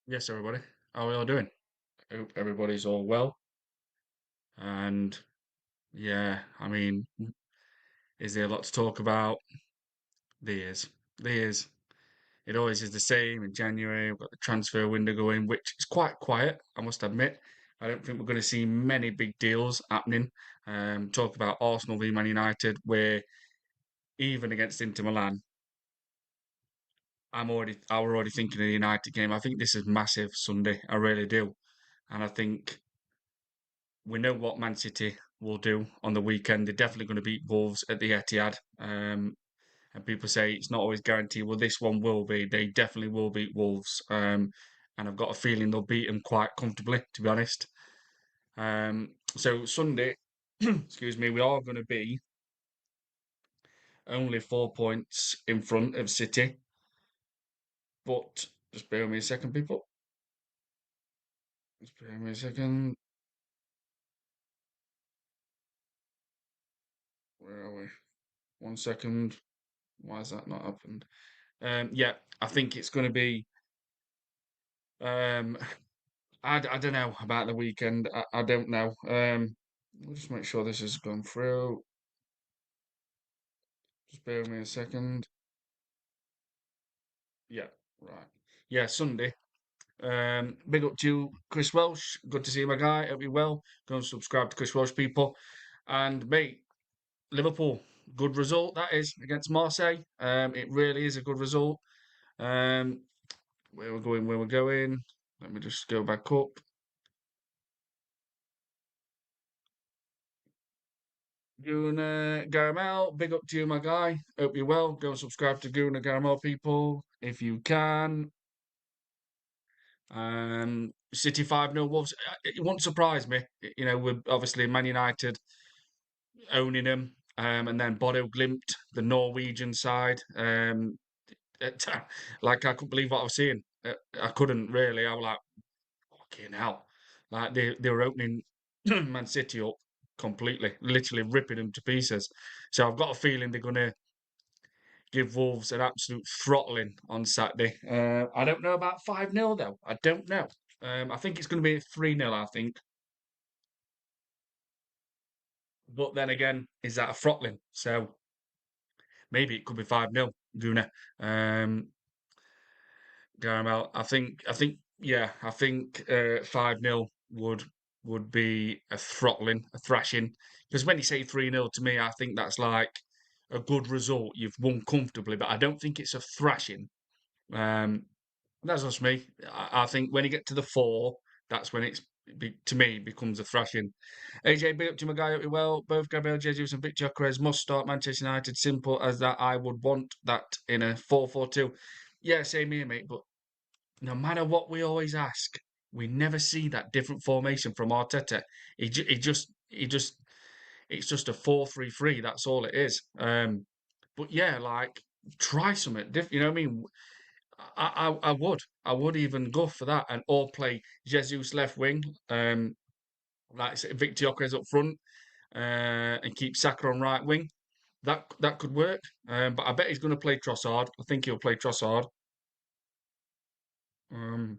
Yes, everybody. How are we all doing? Hope everybody's all well. And yeah, is there a lot to talk about? There is. There is. It always is the same in January. We've got the transfer window going, which is quite quiet, I must admit. I don't think we're going to see many big deals happening. Talk about Arsenal v Man United, where even against Inter Milan, I was already thinking of the United game. I think this is massive Sunday. I really do. And I think we know what Man City will do on the weekend. They're definitely going to beat Wolves at the Etihad. And people say it's not always guaranteed. Well, this one will be. They definitely will beat Wolves. And I've got a feeling they'll beat them quite comfortably, to be honest. So Sunday, excuse me, we are going to be only 4 points in front of City. But just bear with me a second, people. Just bear with me a second. Where are we? 1 second. Why has that not happened? Yeah, I think it's going to be. Um, I don't know about the weekend. I don't know. We'll just make sure this has gone through. Just bear with me a second. Yeah, right. Yeah, Sunday. Big up to Chris Welsh. Good to see you, my guy. Hope you're well. Go and subscribe to Chris Welsh, people. And mate, Liverpool, good result that is against Marseille. It really is a good result. Um, where we're going, where we're going. Let me just go back up. Guna Garamel, big up to you, my guy. Hope you're well. Go and subscribe to Guna Garamel, people, if you can. City 5-0 Wolves. It won't surprise me. We're obviously Man United owning them. And then Bodo Glimt, the Norwegian side. Like, I couldn't believe what I was seeing. I couldn't really. I was like, fucking hell. Like, they were opening Man City up completely, literally ripping them to pieces. So I've got a feeling they're going to give Wolves an absolute throttling on Saturday. I don't know about 5-0 though. I don't know. I think it's going to be 3-0, I think. But then again, is that a throttling? So maybe it could be 5-0, Guna. Um, Garamel. Yeah, I think 5-0 would be a throttling, a thrashing. Because when you say 3-0 to me, I think that's like a good result. You've won comfortably, but I don't think it's a thrashing. Um, That's just me. I think when you get to the four, that's when to me becomes a thrashing. AJ, big up to my guy up well. Both Gabriel Jesus and Victor Gyokeres must start Manchester United. Simple as that. I would want that in a 4-4-2. Yeah, same here, mate. But no matter what we always ask, we never see that different formation from Arteta. He just, it's just a 4-3-3. That's all it is. But yeah, like try something different. You know what I mean? I would even go for that and or play Jesus left wing, like Victor Gyokeres up front, and keep Saka on right wing. That could work. But I bet he's going to play Trossard. I think he'll play Trossard. Um,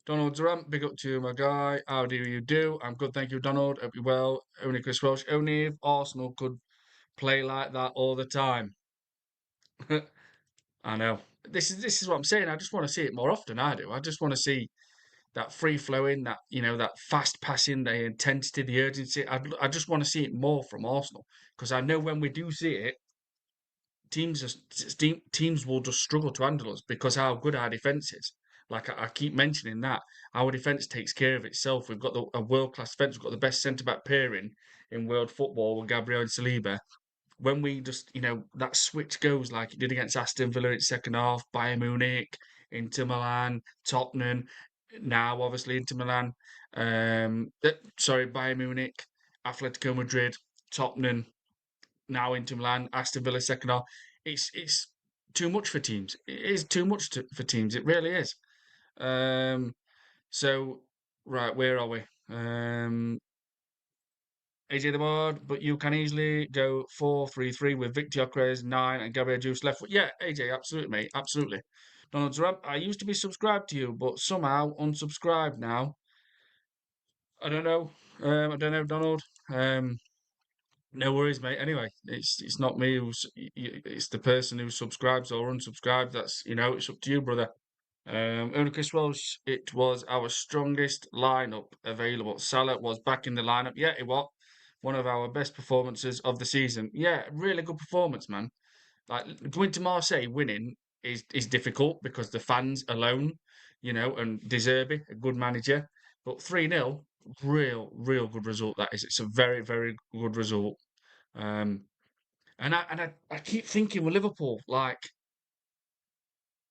Donald Durant, big up to you, my guy. How do you do? I'm good, thank you, Donald. Hope you're well. Only Chris Welsh. Only if Arsenal could play like that all the time. I know. This is what I'm saying. I just want to see it more often. I do. I just want to see that free flowing, that fast passing, the intensity, the urgency. I just want to see it more from Arsenal because I know when we do see it, teams will just struggle to handle us because how good our defense is. Like I keep mentioning that our defense takes care of itself. We've got a world class defense. We've got the best centre back pairing in world football with Gabriel and Saliba. When we just, that switch goes like it did against Aston Villa in second half, Bayern Munich, Inter Milan, Tottenham, now obviously Inter Milan, sorry, Bayern Munich, Atletico Madrid, Tottenham, now Inter Milan, Aston Villa second half. It's too much for teams. It is too much for teams. It really is. Um, so right, where are we? AJ the board, but you can easily go 4-3-3 with Victor Gyokeres 9 and Gabriel Juice left foot. Yeah, AJ, absolutely, mate, absolutely. Donald Trump, I used to be subscribed to you, but somehow unsubscribed now. I don't know. I don't know, Donald. Um, no worries, mate. Anyway, it's not me who's it's the person who subscribes or unsubscribes. That's it's up to you, brother. Only Chris Welsh, it was our strongest lineup available. Salah was back in the lineup. Yeah, it was one of our best performances of the season. Yeah, really good performance, man. Like going to Marseille winning is difficult because the fans alone, and De Zerbi, a good manager. But 3-0, real good result that is. It's a very, very good result. Um, and I keep thinking with Liverpool, like,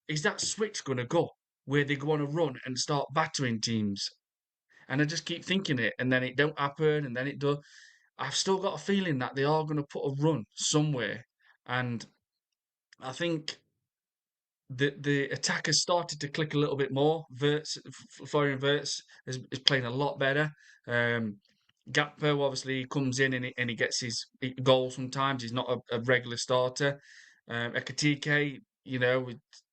is that switch going to go where they go on a run and start battering teams? And I just keep thinking it, and then it don't happen, and then it does. I've still got a feeling that they are going to put a run somewhere, and I think the attack has started to click a little bit more. Florian Wirtz is playing a lot better. Um, Gakpo obviously comes in and he gets his goal sometimes. He's not a regular starter. Ekatike,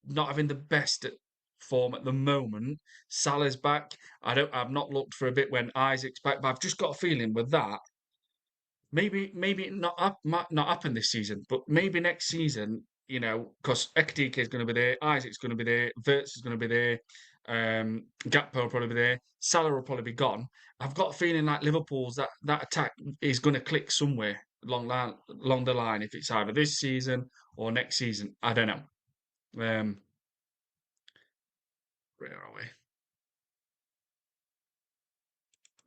not having the best form at the moment. Salah's back. I've not looked for a bit when Isaac's back, but I've just got a feeling with that. Maybe might not happen this season, but maybe next season, because Ekatike is going to be there, Isaac's going to be there, Wirtz is going to be there, Gakpo will probably be there, Salah will probably be gone. I've got a feeling like Liverpool's that attack is going to click somewhere along the line. If it's either this season or next season, I don't know. Where are we?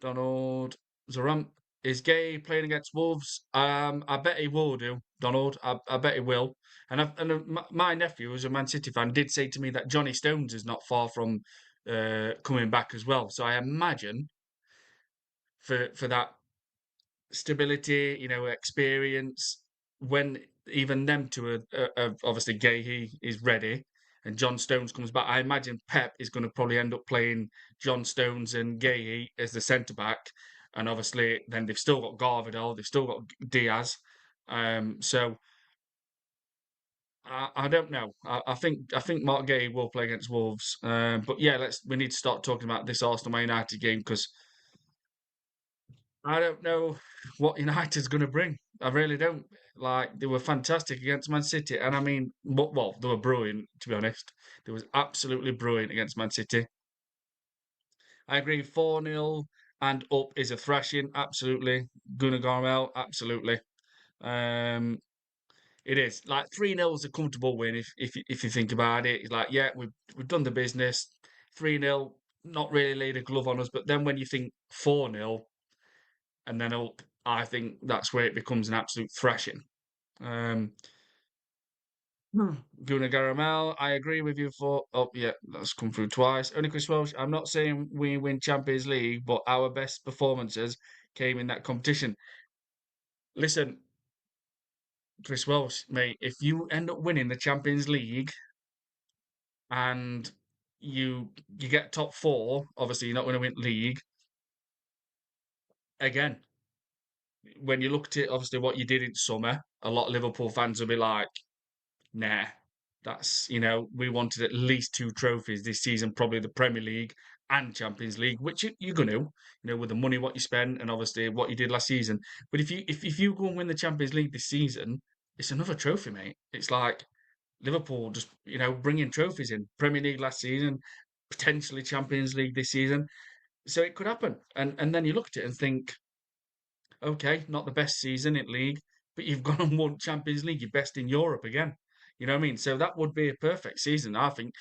Donald Zaram is Gay playing against Wolves. I bet he will do, Donald. I bet he will. My nephew, who's a Man City fan, did say to me that Johnny Stones is not far from coming back as well. So I imagine for that stability, experience, when even them two are obviously Gay, he is ready, and John Stones comes back. I imagine Pep is going to probably end up playing John Stones and Gay as the centre back, and obviously then they've still got Garvidal, they've still got Diaz. So I don't know. I think Mark Gay will play against Wolves. But yeah, we need to start talking about this Arsenal Man United game because I don't know what United's going to bring. I really don't. Like, they were fantastic against Man City. And I mean, well, they were brilliant, to be honest. They was absolutely brilliant against Man City. I agree, 4-0 and up is a thrashing. Absolutely. Gunnar Garmel, absolutely. Um, it is. Like, 3-0 is a comfortable win if you think about it. It's like, yeah, we've done the business. 3-0, not really laid a glove on us. But then when you think 4-0, and then up, I think that's where it becomes an absolute thrashing. Um, Guna Garamel, I agree with you for. Oh, yeah, that's come through twice. Only Chris Welsh, I'm not saying we win Champions League, but our best performances came in that competition. Listen, Chris Welsh, mate, if you end up winning the Champions League and you get top four, obviously you're not going to win league again. When you look at it, obviously what you did in summer, a lot of Liverpool fans will be like, nah, we wanted at least two trophies this season, probably the Premier League and Champions League, which you're going to, with the money what you spend and obviously what you did last season. But if you go and win the Champions League this season, it's another trophy, mate. It's like Liverpool just, bringing trophies in. Premier League last season, potentially Champions League this season. So it could happen. And then you look at it and think, okay, not the best season in league, but you've gone and won Champions League, you're best in Europe again. You know what I mean? So that would be a perfect season, I think,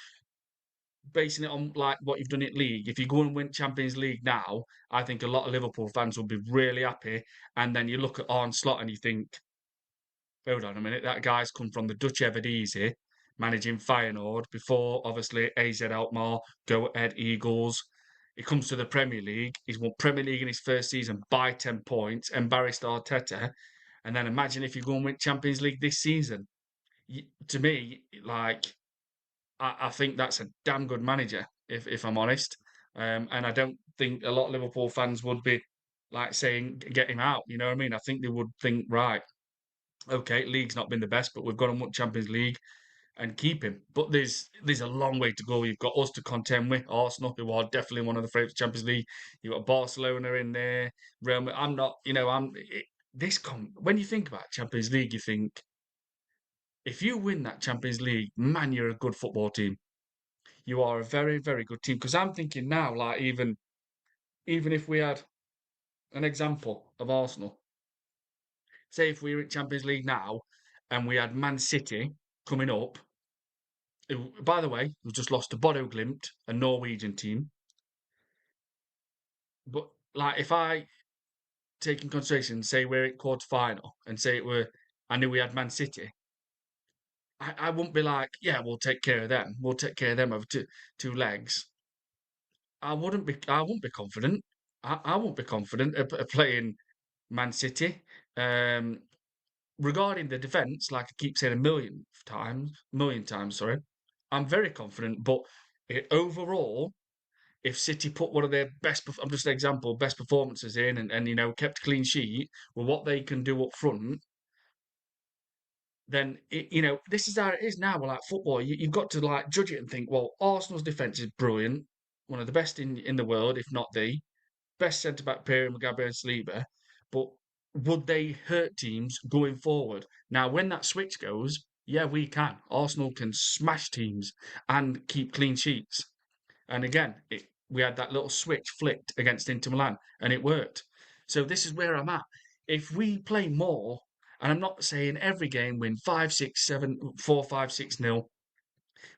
basing it on like what you've done in league. If you go and win Champions League now, I think a lot of Liverpool fans will be really happy. And then you look at Arne Slot and you think, hold on a minute, that guy's come from the Dutch Eredivisie, managing Feyenoord before obviously AZ Alkmaar, Go Ahead Eagles. He comes to the Premier League. He's won Premier League in his first season by 10 points, embarrassed Arteta. And then imagine if you go and win Champions League this season. To me, like, I think that's a damn good manager, if I'm honest. And I don't think a lot of Liverpool fans would be. like saying get him out. You know what I mean? I think they would think, right, okay, league's not been the best, but we've got him up Champions League and keep him. But there's a long way to go. You've got us to contend with Arsenal, who are definitely one of the favourites Champions League. You've got Barcelona in there. Real. I'm not. You know, when you think about Champions League, you think if you win that Champions League, man, you're a good football team. You are a very, very good team. Because I'm thinking now, like even if we had an example of Arsenal, say if we were in Champions League now, and we had Man City coming up. By the way, we've just lost to Bodo Glimt, a Norwegian team. But like, if I take in consideration, say we're at quarter final, and say it were, I knew we had Man City, I wouldn't be like, yeah, we'll take care of them. We'll take care of them over two legs. I wouldn't be confident. I wouldn't be confident of playing Man City. Um, Regarding the defence, like I keep saying million times, sorry, I'm very confident. But overall, if City put one of their best, I'm just an example, best performances in and kept a clean sheet with what they can do up front, then this is how it is now. Well, like football, you've got to like judge it and think, well, Arsenal's defence is brilliant, one of the best in the world, if not the best centre back pairing with Gabriel Saliba. But would they hurt teams going forward? Now, when that switch goes, yeah, we can. Arsenal can smash teams and keep clean sheets. And again, we had that little switch flicked against Inter Milan, and it worked. So this is where I'm at. If we play more, and I'm not saying every game win 5-6-7-4-5-6-0,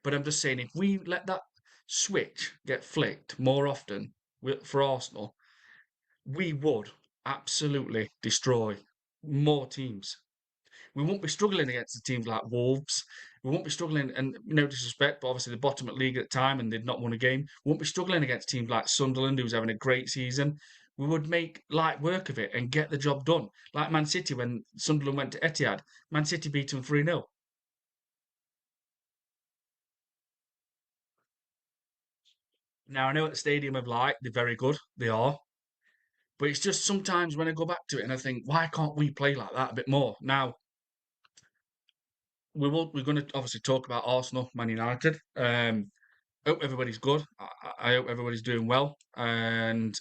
but I'm just saying if we let that switch get flicked more often for Arsenal, we would absolutely destroy more teams. We won't be struggling against the teams like Wolves. We won't be struggling, and no disrespect, but obviously the bottom at league at the time and they'd not won a game. We won't be struggling against teams like Sunderland, who's having a great season. We would make light work of it and get the job done. Like Man City, when Sunderland went to Etihad, Man City beat them 3-0. Now, I know at the Stadium of Light, they're very good. They are. But it's just sometimes when I go back to it and I think, why can't we play like that a bit more? Now, we're going to obviously talk about Arsenal, Man United. Hope everybody's good. I hope everybody's doing well. And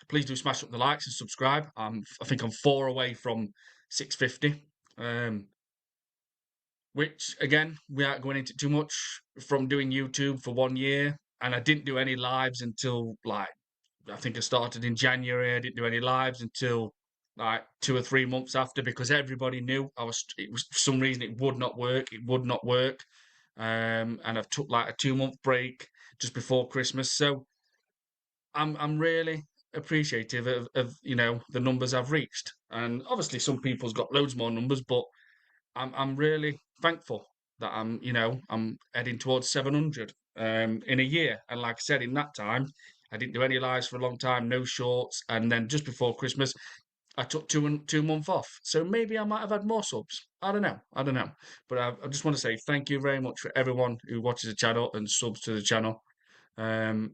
please do smash up the likes and subscribe. I think I'm 4 away from 650. Which again, we aren't going into too much from doing YouTube for 1 year. And I didn't do any lives until like I think I started in January. I didn't do any lives until like 2 or 3 months after because everybody knew it was for some reason it would not work. It would not work. And I've took like a 2 month break just before Christmas. So I'm really appreciative of the numbers I've reached. And obviously some people's got loads more numbers, but I'm really thankful that I'm heading towards 700 in a year. And like I said, in that time, I didn't do any lives for a long time, no shorts, and then just before Christmas, I took 2 months off. So maybe I might have had more subs. I don't know. I don't know. But I just want to say thank you very much for everyone who watches the channel and subs to the channel. Um,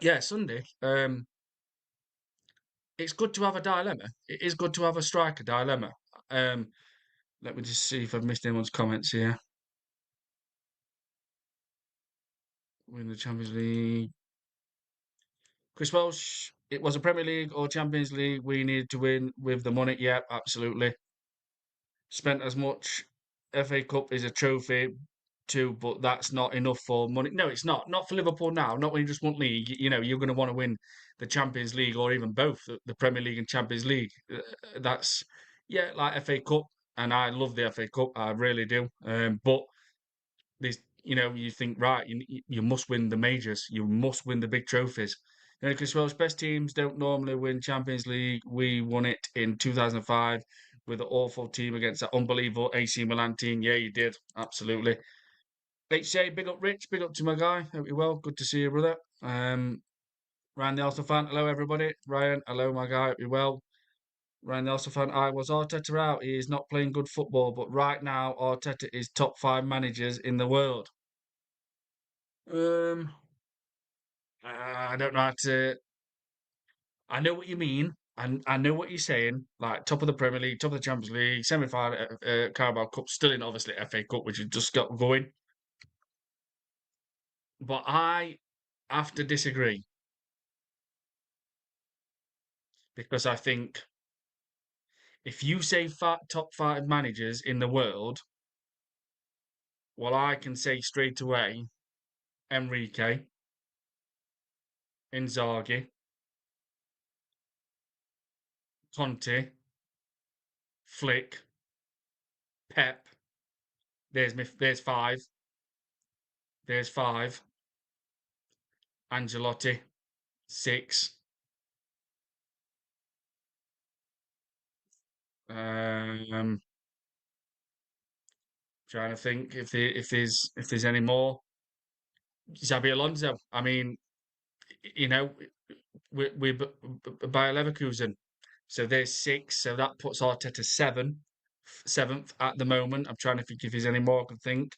yeah, Sunday. It's good to have a dilemma. It is good to have a striker dilemma. Um, Let me just see if I've missed anyone's comments here. Win the Champions League. Chris Welsh, it was a Premier League or Champions League. We needed to win with the money. Yeah, absolutely. Spent as much. FA Cup is a trophy too, but that's not enough for money. No, it's not. Not for Liverpool now. Not when you just want league. You're going to want to win the Champions League or even both, the Premier League and Champions League. That's, yeah, like FA Cup. And I love the FA Cup. I really do. But there's you think right, you must win the majors, you must win the big trophies. Because Welsh best teams don't normally win Champions League. We won it in 2005 with an awful team against that unbelievable AC Milan team. Yeah, you did absolutely. HJ, big up Rich, big up to my guy. Hope you're well. Good to see you, brother. Ryan the Arsenal fan. Hello, everybody. Ryan, hello, my guy. Hope you're well. Ryan the Arsenal fan. I was Arteta out. He is not playing good football, but right now Arteta is top 5 managers in the world. Um, I don't know how to. I know what you mean. And I know what you're saying. Like top of the Premier League, top of the Champions League, semi-final, Carabao Cup, still in obviously FA Cup, which has just got going. But I have to disagree because I think if you say top five managers in the world, well, I can say straight away Enrique, Inzaghi, Conte, Flick, Pep. There's five. There's five. Angelotti, six. Um, Trying to think if there's any more. Xabi Alonso. I mean, you know, we by Leverkusen, so there's six. So that puts Arteta seventh at the moment. I'm trying to think if there's any more I can think.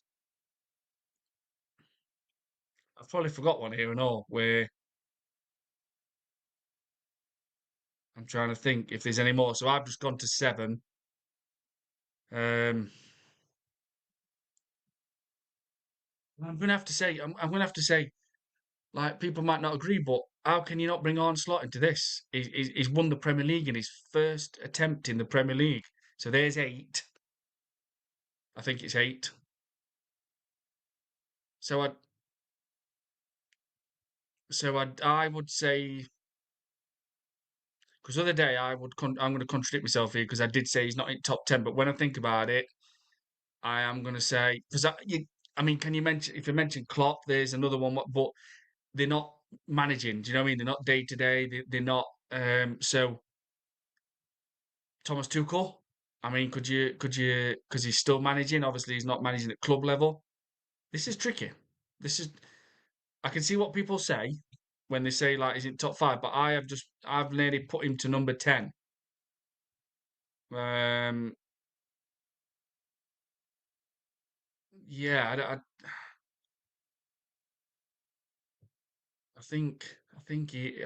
I've probably forgot one here and all. Where I'm trying to think if there's any more. So I've just gone to seven. Um, I'm gonna have to say, like people might not agree, but how can you not bring Arne Slot into this? He's won the Premier League in his first attempt in the Premier League. So there's eight. I think it's eight. So I would say because the other day I'm going to contradict myself here because I did say he's not in top 10, but when I think about it, I am going to say because I mean, can you mention if you mention Klopp, there's another one, but they're not managing. Do you know what I mean? They're not day to day. They're not. So Thomas Tuchel. I mean, could you because he's still managing. Obviously, he's not managing at club level. This is tricky. This is I can see what people say when they say like he's in top five, but I've nearly put him to number 10. Um, yeah,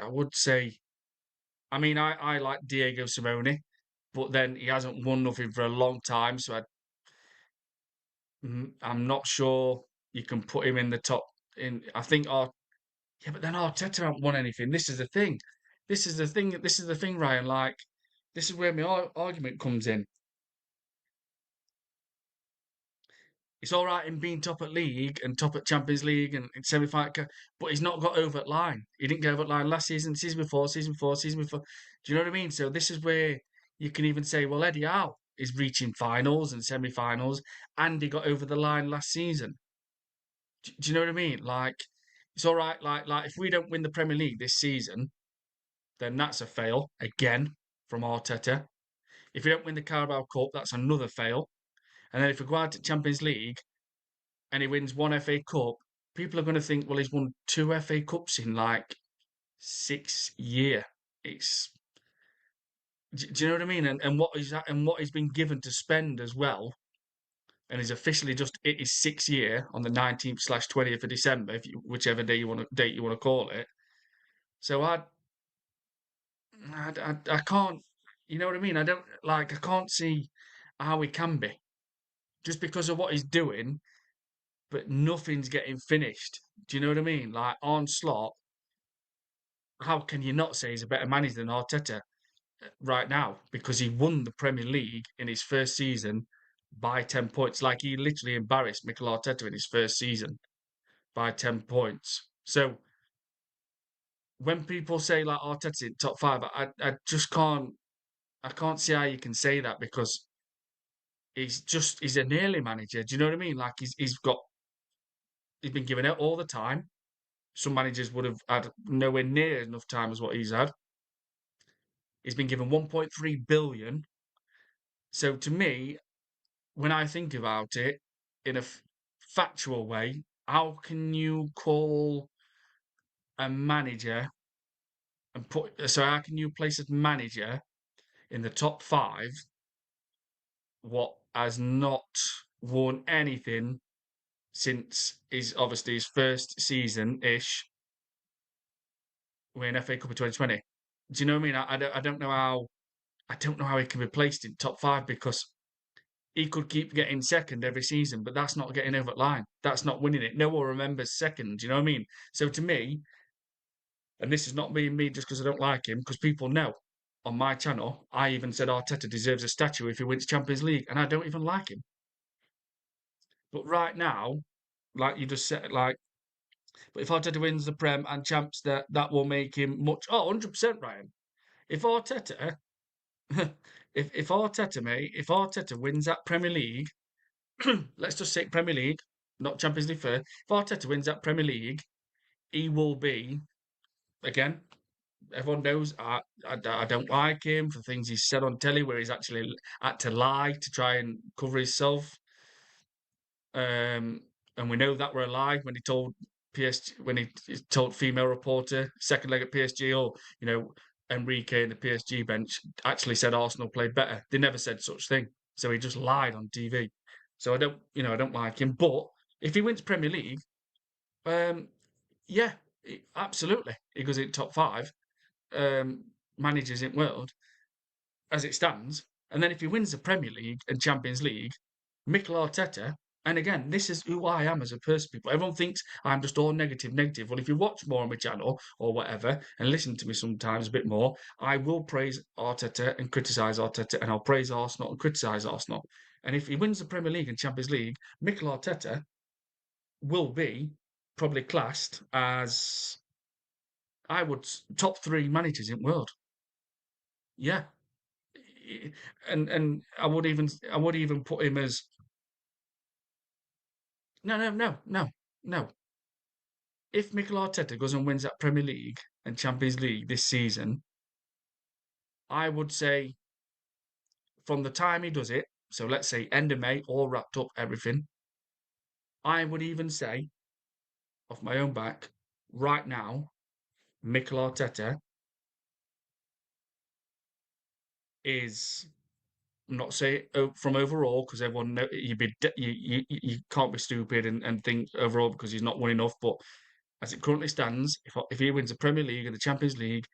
I would say. I mean, I like Diego Simone, but then he hasn't won nothing for a long time, so I'm not sure you can put him in the top. In I think, yeah, but then Arteta hasn't won anything. This is the thing. This is the thing. This is the thing, Ryan. Like, this is where my argument comes in. It's all right in being top at league and top at Champions League and semi-final, but he's not got over at line. He didn't get over at line last season, season before. Do you know what I mean? So this is where you can even say, well, Eddie Howe is reaching finals and semi-finals, and he got over the line last season. Do you know what I mean? Like, it's all right. Like if we don't win the Premier League this season, then that's a fail again from Arteta. If we don't win the Carabao Cup, that's another fail. And then if we go out to Champions League and he wins one FA Cup, people are going to think, well, he's won two FA Cups in like 6 years. It's do you know what I mean? And what is that? And what he's been given to spend as well. And he's officially just it is 6 year on the 19th/20th of December, if you, whichever date you want to call it. So I can't, you know what I mean? I don't like I can't see how he can be just because of what he's doing, but nothing's getting finished. Do you know what I mean? Like on slot, how can you not say he's a better manager than Arteta right now? Because he won the Premier League in his first season by 10 points. Like he literally embarrassed Mikel Arteta in his first season by 10 points. So when people say like Arteta's in top five, I just I can't see how you can say that because he's an early manager. Do you know what I mean? Like he's been given it all the time. Some managers would have had nowhere near enough time as what he's had. He's been given 1.3 billion. So to me, when I think about it in a factual way, how can you call a manager and put so how can you place a manager in the top five what has not won anything since his first season ish, winning FA Cup of 2020? Do you know what I mean? I don't know how he can be placed in top five because he could keep getting second every season, but that's not getting over the line. That's not winning it. No one remembers second. Do you know what I mean? So to me, and this is not being me just because I don't like him, because people know on my channel, I even said Arteta deserves a statue if he wins Champions League, and I don't even like him. But right now, like you just said, like, but if Arteta wins the Prem and champs, that will make him much. Oh, 100%, Ryan. If Arteta, if Arteta, mate, if Arteta wins that Premier League, let's just say Premier League, not Champions League first. If Arteta wins that Premier League, he will be again. Everyone knows I don't like him for things he's said on telly where he's actually had to lie to try and cover himself. Um, and we know that were a lie when he told PSG when he told female reporter second leg at PSG or Enrique and the PSG bench actually said Arsenal played better. They never said such thing, so he just lied on TV. So I don't like him. But if he wins Premier League, um, yeah, absolutely, he goes in top five managers in the world as it stands. And then if he wins the Premier League and Champions League, Mikel Arteta, and again, this is who I am as a person. People, everyone thinks I'm just all negative, negative. Well, if you watch more on my channel or whatever, and listen to me sometimes a bit more, I will praise Arteta and criticise Arteta, and I'll praise Arsenal and criticise Arsenal. And if he wins the Premier League and Champions League, Mikel Arteta will be probably classed as I would top three managers in the world. Yeah, and I would even put him as no. If Mikel Arteta goes and wins that Premier League and Champions League this season, I would say from the time he does it, so let's say end of May, all wrapped up, everything. I would even say, off my own back, right now, Mikel Arteta is I'm not say from overall because everyone know you can't be stupid and think overall because he's not won enough. But as it currently stands, if he wins the Premier League and the Champions League,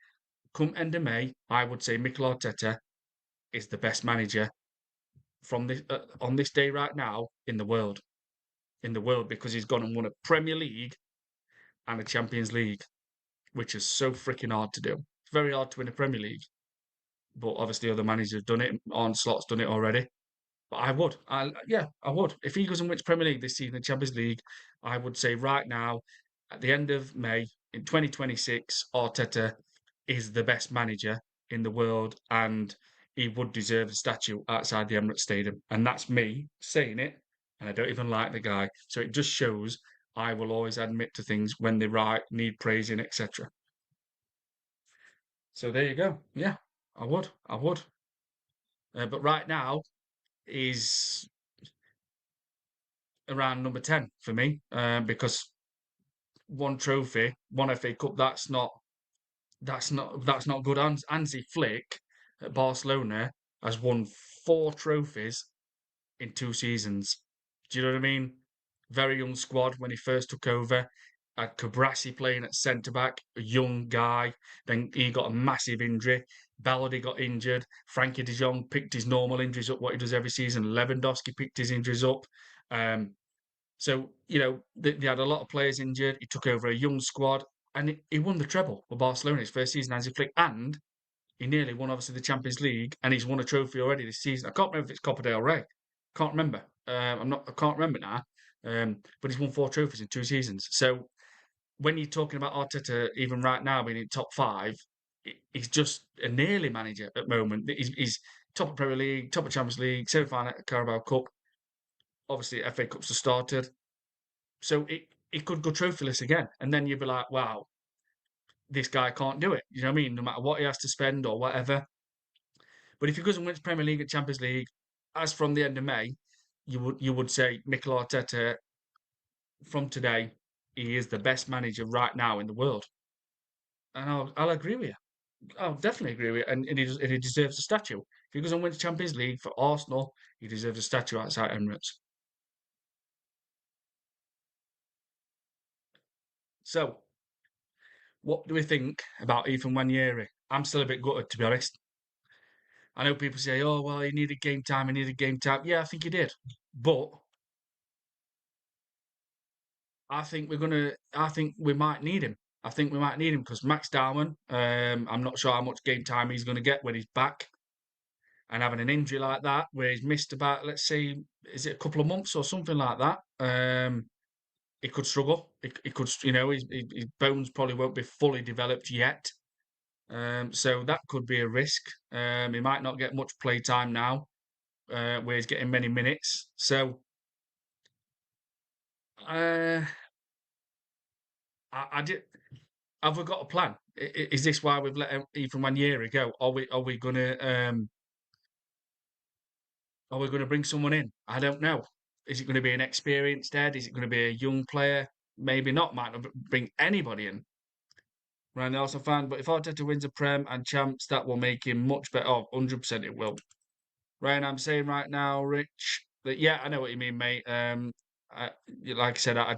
come end of May, I would say Mikel Arteta is the best manager from this on this day right now in the world because he's gone and won a Premier League and a Champions League, which is so freaking hard to do. It's very hard to win a Premier League, but obviously other managers have done it. Onslaught's done it already. But I would. If he goes and wins Premier League this season, the Champions League, I would say right now, at the end of May in 2026, Arteta is the best manager in the world, and he would deserve a statue outside the Emirates Stadium. And that's me saying it, and I don't even like the guy. So it just shows I will always admit to things when they right need praising, etc. So there you go. Yeah, I would. I would. But right now, is around number 10 for me because one trophy, one FA Cup, that's not good. Hansi Flick at Barcelona has won four trophies in 2 seasons. Do you know what I mean? Very young squad when he first took over. Had Cabrassi playing at centre back, a young guy. Then he got a massive injury. Baladi got injured. Frankie de Jong picked his normal injuries up, what he does every season. Lewandowski picked his injuries up. Um, so, they had a lot of players injured. He took over a young squad and he won the treble with Barcelona his first season as a flick. And he nearly won, obviously, the Champions League and he's won a trophy already this season. I can't remember if it's Copa del Rey. Can't remember. I can't remember now. But he's won four trophies in 2 seasons. So when you're talking about Arteta, even right now being in top five, he's just a nearly manager at the moment. He's top of Premier League, top of Champions League, semi-final Carabao Cup. Obviously, FA Cups have started. So it could go trophyless again. And then you'd be like, wow, this guy can't do it. You know what I mean? No matter what he has to spend or whatever. But if he goes and wins Premier League and Champions League, as from the end of May, you would say Mikel Arteta from today, he is the best manager right now in the world. And I'll agree with you. I'll definitely agree with you. And he deserves a statue. If he goes and wins Champions League for Arsenal, he deserves a statue outside Emirates. So, what do we think about Ethan Wanyeri? I'm still a bit gutted, to be honest. I know people say, "Oh, well, he needed game time. He needed game time." Yeah, I think he did, but I think we might need him. I think we might need him because Max Darwin. I'm not sure how much game time he's going to get when he's back and having an injury like that, where he's missed about, let's say, is it a couple of months or something like that? He could struggle. He could, his bones probably won't be fully developed yet. So that could be a risk. He might not get much play time now, where he's getting many minutes. So uh, I did. Have we got a plan? Is this why we've let Ethan Wanyeri go? Are we gonna bring someone in? I don't know. Is it going to be an experienced head? Is it going to be a young player? Maybe not. Might not bring anybody in. Ryan also fine, but if Arteta wins a Prem and champs, that will make him much better. Oh, 100% it will. Ryan, I'm saying right now, Rich, that yeah, I know what you mean, mate. Like I said, I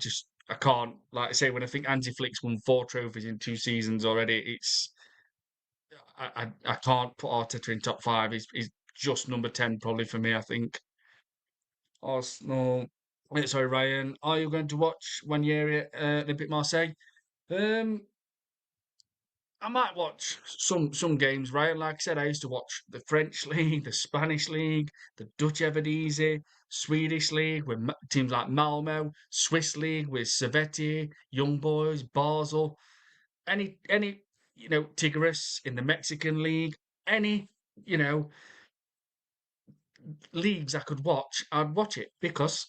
can't. Like I say, when I think Andy Flick's won 4 trophies in 2 seasons already, I can't put Arteta in top five. He's just number 10 probably for me. I think Arsenal. Sorry, Ryan. Are you going to watch one year Olympic Marseille? Um, I might watch some games, right? Like I said, I used to watch the French league, the Spanish league, the Dutch Eredivisie, Swedish league with teams like Malmo, Swiss league with Servette, Young Boys, Basel, any Tigres in the Mexican league, any you know leagues I could watch, I'd watch it because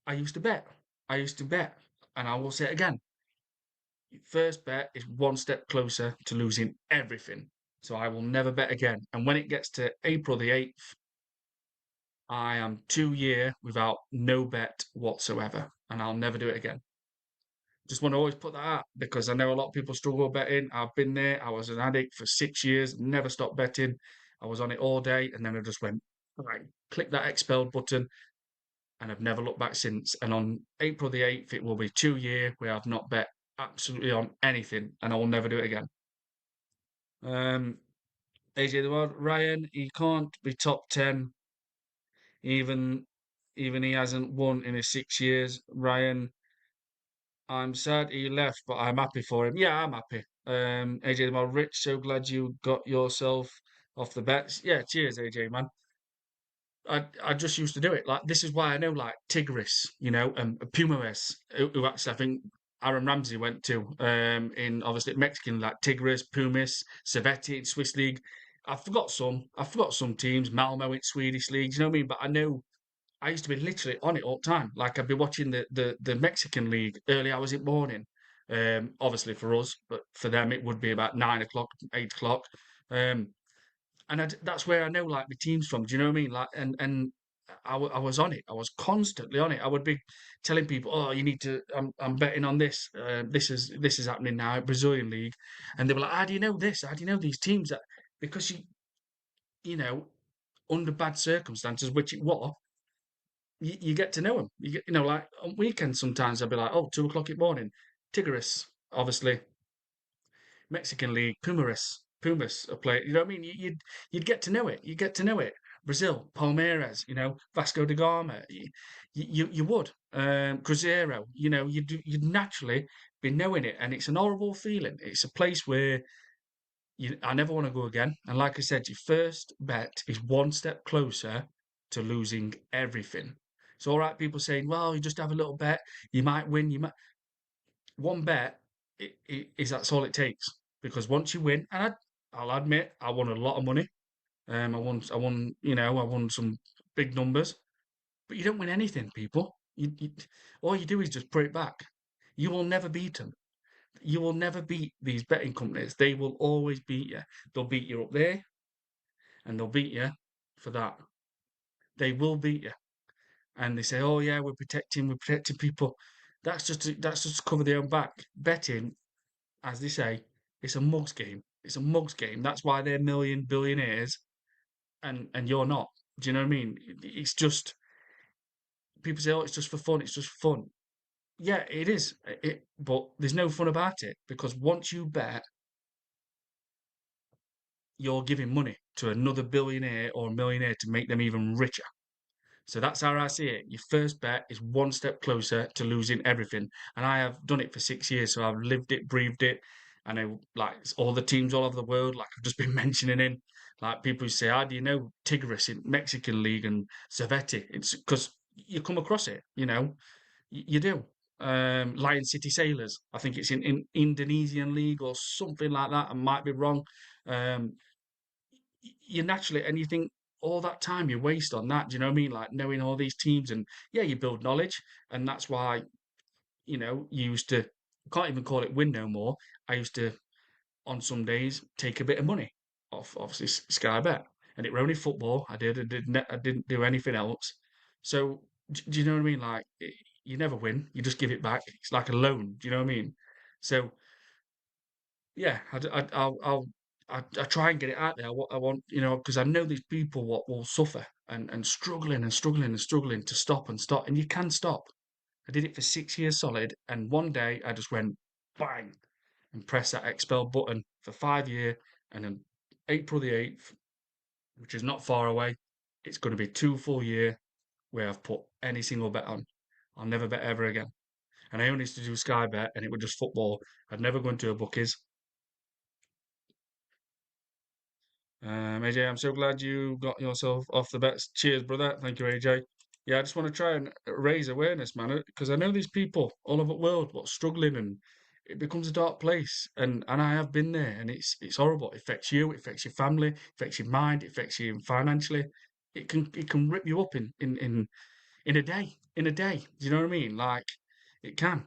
I used to bet. I used to bet, and I will say it again. First bet is one step closer to losing everything. So I will never bet again. And when it gets to April the 8th, I am 2 year without no bet whatsoever. And I'll never do it again. Just want to always put that out because I know a lot of people struggle betting. I've been there. I was an addict for 6 years, never stopped betting. I was on it all day. And then I just went, right, click that expelled button. And I've never looked back since. And on April the 8th, it will be 2 year where I've not bet absolutely on anything. And I will never do it again. AJ the World, Ryan, he can't be top 10, even even he hasn't won in his 6 years. Ryan, I'm sad he left, but I'm happy for him. Yeah, I'm happy. AJ the World, Rich, so glad you got yourself off the bets. Yeah, cheers, AJ, man. I just used to do it. Like this is why I know like Tigris, Pumares, who actually I think Aaron Ramsey went to in obviously Mexican like Tigris, Pumas, Servette in Swiss league. I forgot some teams, Malmo in Swedish leagues, you know what I mean? But I know I used to be literally on it all the time. Like I'd be watching the Mexican league early hours in the morning. Obviously for us, but for them it would be about 9 o'clock, 8 o'clock. Um, and that's where I know like the teams from. Do you know what I mean? Like, and I was on it. I was constantly on it. I would be telling people, "Oh, you need to. I'm betting on this. This is happening now, Brazilian league," and they were like, "How do you know this? How do you know these teams?" That because you know under bad circumstances, which it was, you get to know them. You get like on weekends sometimes I'd be like, "Oh, 2 o'clock in the morning, Tigres, obviously Mexican league, Pumas are playing. You know what I mean? You'd get to know it. You get to know it. Brazil, Palmeiras, Vasco da Gama. You would. Cruzeiro. You'd naturally be knowing it, and it's an horrible feeling. It's a place where I never want to go again. And like I said, your first bet is one step closer to losing everything. It's all right. People saying, "Well, you just have a little bet. You might win. You might." One bet is that's all it takes because once you win, and I'll admit I won a lot of money. I won some big numbers, but you don't win anything, people. All you do is just put it back. You will never beat them. You will never beat these betting companies. They will always beat you. They'll beat you up there, and they'll beat you for that. They will beat you, and they say, "Oh yeah, we're protecting people." That's just to cover their own back. Betting as they say, it's a mugs game. It's a mugs game. That's why they're million billionaires and you're not. Do you know what I mean? It's just people say, "Oh, it's just for fun. It's just fun." Yeah, it is. But there's no fun about it because once you bet, you're giving money to another billionaire or millionaire to make them even richer. So that's how I see it. Your first bet is one step closer to losing everything. And I have done it for 6 years. So I've lived it, breathed it. I know like all the teams all over the world, like I've just been mentioning in. Like people who say, how do you know Tigres in Mexican League and Servette? It's because you come across it, you do. Lion City Sailors, I think it's in Indonesian League or something like that. I might be wrong. Um, you naturally, and you think all that time you waste on that. Do you know what I mean? Like knowing all these teams, and yeah, you build knowledge, and that's why you used to. Can't even call it win no more. I used to on some days take a bit of money off obviously Sky Bet, and it were only football. I didn't do anything else. So do you know what I mean? Like you never win. You just give it back. It's like a loan. Do you know what I mean? So yeah, I try and get it out there. I want, because I know these people what will suffer and struggling and struggling and struggling to stop and stop, and you can stop. I did it for 6 years solid, and one day I just went bang and pressed that expel button for 5 years, and then April the 8th, which is not far away, it's going to be 2 full year where I've put any single bet on. I'll never bet ever again. And I only used to do Sky Bet, and it was just football. I'd never go into a bookies. AJ, I'm so glad you got yourself off the bets. Cheers, brother. Thank you, AJ. Yeah, I just want to try and raise awareness, man, because I know these people all over the world what's struggling, and it becomes a dark place. And I have been there, and it's horrible. It affects you, it affects your family, it affects your mind, it affects you financially. It can rip you up in a day. In a day. Do you know what I mean? Like it can.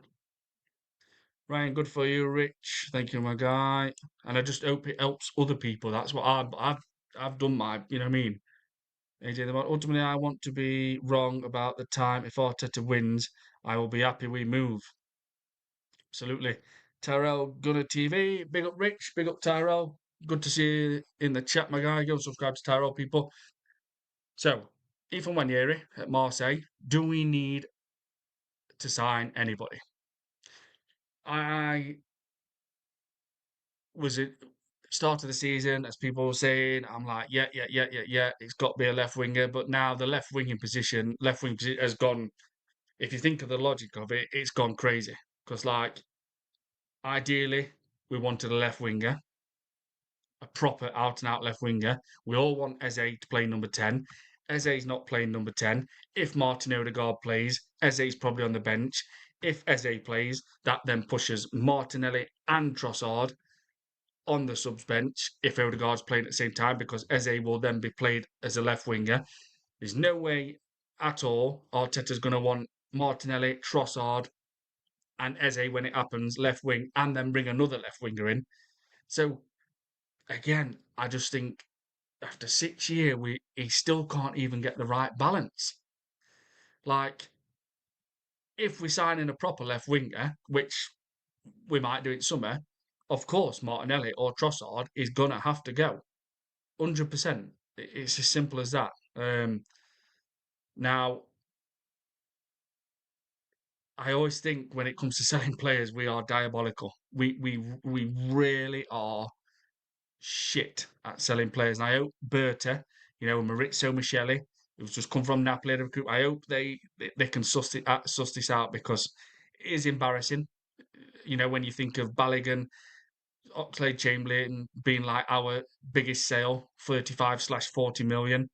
Ryan, good for you, Rich. Thank you, my guy. And I just hope it helps other people. That's what I've done my, you know what I mean? AJ, ultimately, I want to be wrong about the time. If Arteta wins, I will be happy we move. Absolutely. Tyrell Gunner TV, big up Rich, big up Tyrell. Good to see you in the chat, my guy. Go subscribe to Tyrell, people. So, Ethan Wanyeri at Marseille, do we need to sign anybody? I was it start of the season, as people were saying, I'm like, yeah, it's got to be a left winger. But now the left wing position has gone. If you think of the logic of it, it's gone crazy. Because like, ideally, we wanted a left winger, a proper out and out left winger. We all want Eze to play number 10. Eze's not playing number 10. If Martin Odegaard plays, Eze's probably on the bench. If Eze plays, that then pushes Martinelli and Trossard on the subs bench if Odegaard's playing at the same time because Eze will then be played as a left winger. There's no way at all Arteta's going to want Martinelli, Trossard, and Eze when it happens left wing, and then bring another left winger in. So again, I just think after 6 years, he still can't even get the right balance. Like if we sign in a proper left winger, which we might do in summer, of course Martinelli or Trossard is gonna have to go. 100%. It's as simple as that. Now, I always think when it comes to selling players, we are diabolical. We really are shit at selling players. And I hope Berta, Maurizio Micheli, who's just come from Napoli, I hope they can suss this out because it is embarrassing. When you think of Balogun, Oxlade-Chamberlain being like our biggest sale, 35/40 million.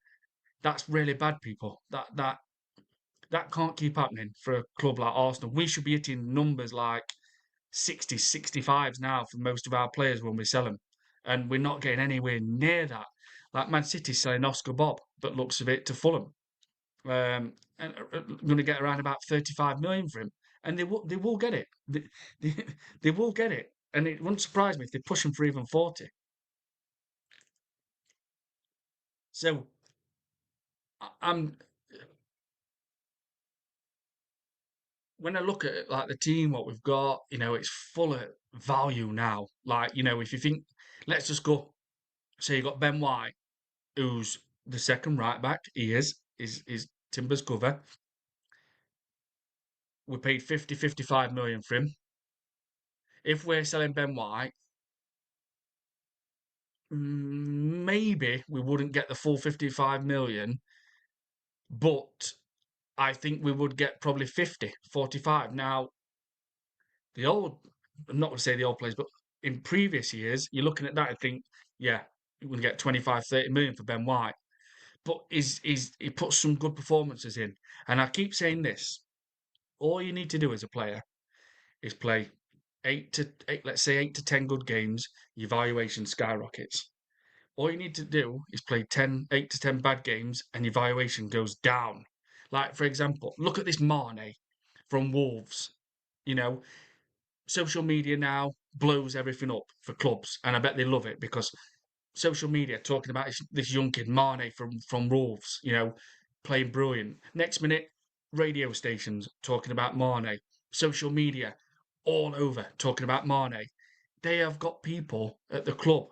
That's really bad, people. That can't keep happening for a club like Arsenal. We should be hitting numbers like 60s, 65s now for most of our players when we sell them. And we're not getting anywhere near that. Like Man City selling Oscar Bob, but looks of it to Fulham. And going to get around about 35 million for him. And they will get it. They, they will get it. And it wouldn't surprise me if they push him for even 40. So I'm when I look at it, like the team, what we've got, it's full of value now. Like, if you think, let's just go. So you got Ben White, who's the second right back. He is Timber's cover. We paid 55 million for him. If we're selling Ben White, maybe we wouldn't get the full 55 million, but I think we would get probably 50, 45. Now, the old, I'm not going to say the old players, but in previous years, you're looking at that and think, yeah, you're going to get 25, 30 million for Ben White. But he puts some good performances in. And I keep saying this, all you need to do as a player is play let's say 8 to 10 good games, your valuation skyrockets. All you need to do is play 8 to 10 bad games and your valuation goes down. Like, for example, look at this Mane from Wolves. You know, social media now blows everything up for clubs, and I bet they love it because social media talking about this young kid Mane from Wolves, playing brilliant. Next minute, radio stations talking about Mane, social media all over talking about Mane. They have got people at the club,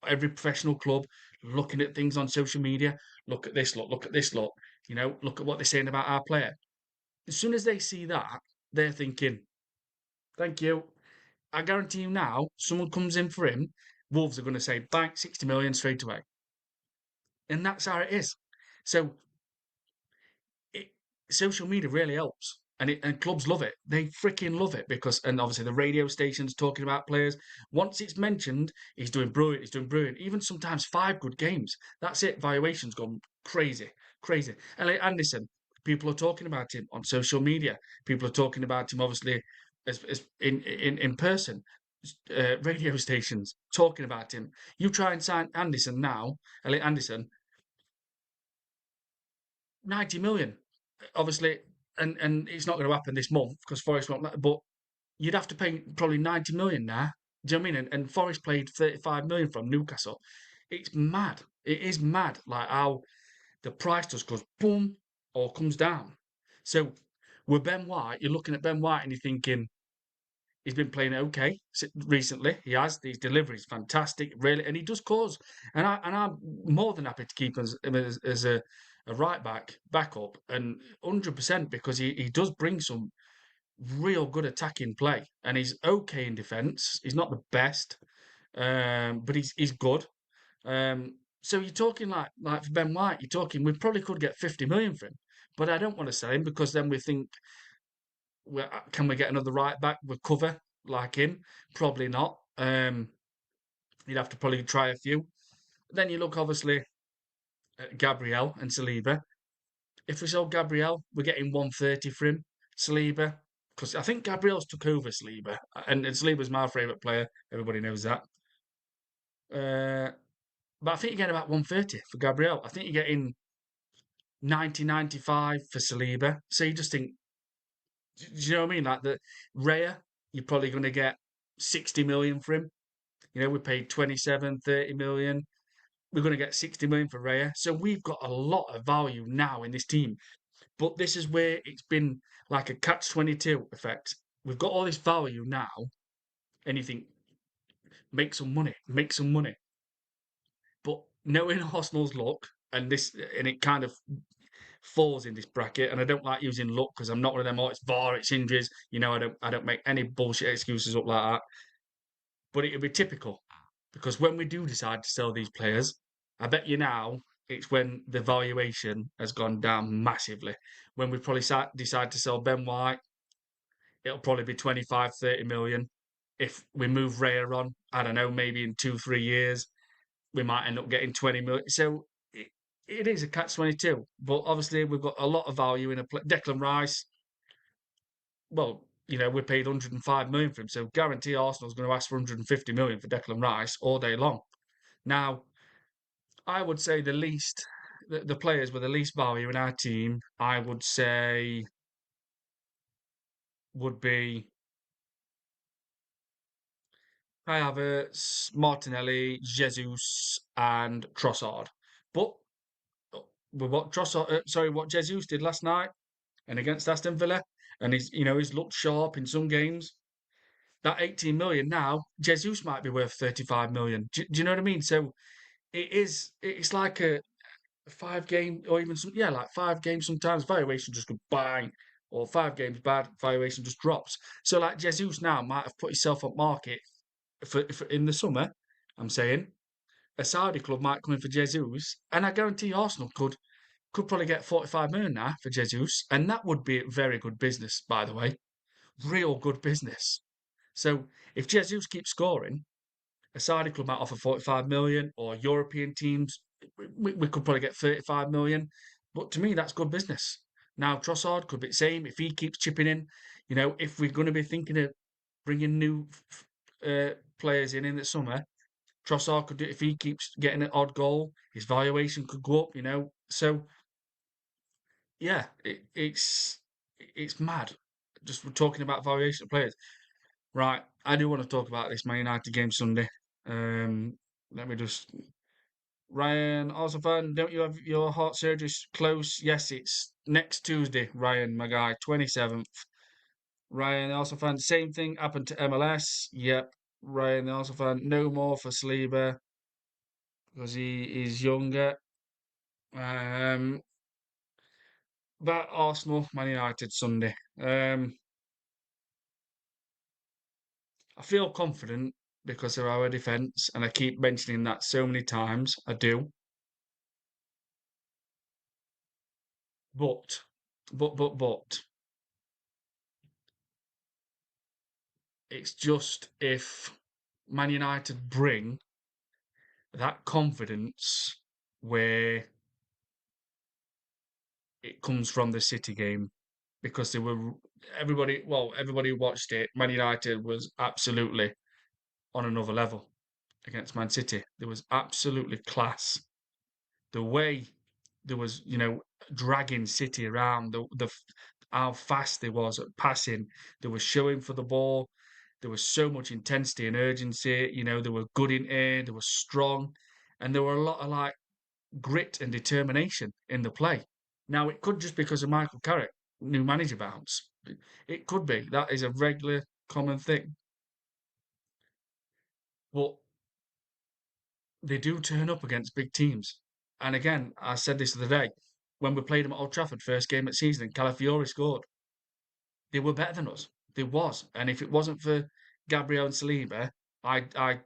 every professional club, looking at things on social media. Look at this, look at this, look. Look at what they're saying about our player. As soon as they see that, they're thinking, "Thank you." I guarantee you now, someone comes in for him, Wolves are going to say, "Bang, 60 million straight away." And that's how it is. So it, social media really helps. And clubs love it. They freaking love it because, and obviously the radio stations talking about players. Once it's mentioned, he's doing brilliant. He's doing brilliant. Even sometimes 5 good games. That's it. Valuation's gone crazy, crazy. Elliot Anderson. People are talking about him on social media. People are talking about him obviously as in person. Radio stations talking about him. You try and sign Anderson now, Elliot Anderson, 90 million. Obviously, and it's not going to happen this month because Forest won't. But you'd have to pay probably 90 million now. Do you know what I mean? And Forest played 35 million from Newcastle. It's mad. It is mad. Like how the price just goes boom or comes down. So with Ben White, you're looking at Ben White and you're thinking he's been playing okay recently. He has. His delivery is fantastic, really, and he does cause. And I'm more than happy to keep him as a right backup, and 100% because he does bring some real good attacking play, and he's okay in defence. He's not the best, but he's good. So you're talking like for Ben White, you're talking we probably could get 50 million for him, but I don't want to sell him because then we think can we get another right back with cover like him? Probably not. You'd have to probably try a few. Then you look obviously at Gabriel and Saliba. If we sold Gabriel, we're getting 130 for him. Saliba, because I think Gabriel's took over Saliba, and Saliba's my favourite player. Everybody knows that. Uh, but I think you're getting about 130 for Gabriel. I think you're getting 90, 95 for Saliba. So you just think, do you know what I mean? Like the Raya, you're probably going to get 60 million for him. We paid 27, 30 million. We're going to get 60 million for Raya. So we've got a lot of value now in this team. But this is where it's been like a catch-22 effect. We've got all this value now, and you think, make some money, make some money. But knowing Arsenal's luck, and it kind of falls in this bracket, and I don't like using luck because I'm not one of them, it's VAR, it's injuries. I don't make any bullshit excuses up like that. But it would be typical because when we do decide to sell these players, I bet you now it's when the valuation has gone down massively. When we probably decide to sell Ben White, it'll probably be 25, 30 million. If we move Raya on, I don't know, maybe in 2, 3 years, we might end up getting 20 million. So it is a catch 22. But obviously, we've got a lot of value in a Declan Rice. Well, we paid 105 million for him, so guarantee Arsenal's going to ask for 150 million for Declan Rice all day long. Now, I would say the players with the least value in our team, I would say, would be Kai Havertz, Martinelli, Jesus, and Trossard. But with what what Jesus did last night and against Aston Villa, and he's looked sharp in some games. That 18 million now, Jesus might be worth 35 million. Do you know what I mean? So it's like a 5 game or even like 5 games sometimes valuation just go bang, or 5 games bad valuation just drops. So like Jesus now might have put himself on market for in the summer. I'm saying a Saudi club might come in for Jesus, and I guarantee Arsenal could probably get 45 million now for Jesus, and that would be very good business, by the way, real good business. So if Jesus keeps scoring, a Saudi club might offer 45 million, or European teams, we could probably get 35 million. But to me, that's good business. Now, Trossard could be the same if he keeps chipping in. If we're going to be thinking of bringing new players in the summer, Trossard could do if he keeps getting an odd goal, his valuation could go up. So yeah, it's mad. Just we're talking about valuation of players. Right, I do want to talk about this Man United game Sunday. Um, Let me just. Ryan, also fan, don't you have your heart surgery close? Yes, it's next Tuesday, Ryan, my guy, 27th. Ryan, also fan, same thing happened to MLS. Yep. Ryan, also fan, no more for Saliba because he is younger. Um, but Arsenal, Man United Sunday. I feel confident because of our defence, and I keep mentioning that so many times. I do. But, but, it's just if Man United bring that confidence where it comes from the City game, because they were everybody who watched it. Man United was absolutely on another level against Man City. There was absolutely class. The way there was, dragging City around, the how fast they was at passing, they were showing for the ball. There was so much intensity and urgency. They were good in air, they were strong, and there were a lot of like grit and determination in the play. Now it could just because of Michael Carrick, new manager bounce. It could be that is a regular common thing, but they do turn up against big teams. And again, I said this the other day when we played them at Old Trafford, first game of the season, and Calafiori scored. They were better than us. They was, and if it wasn't for Gabriel and Saliba, I, I,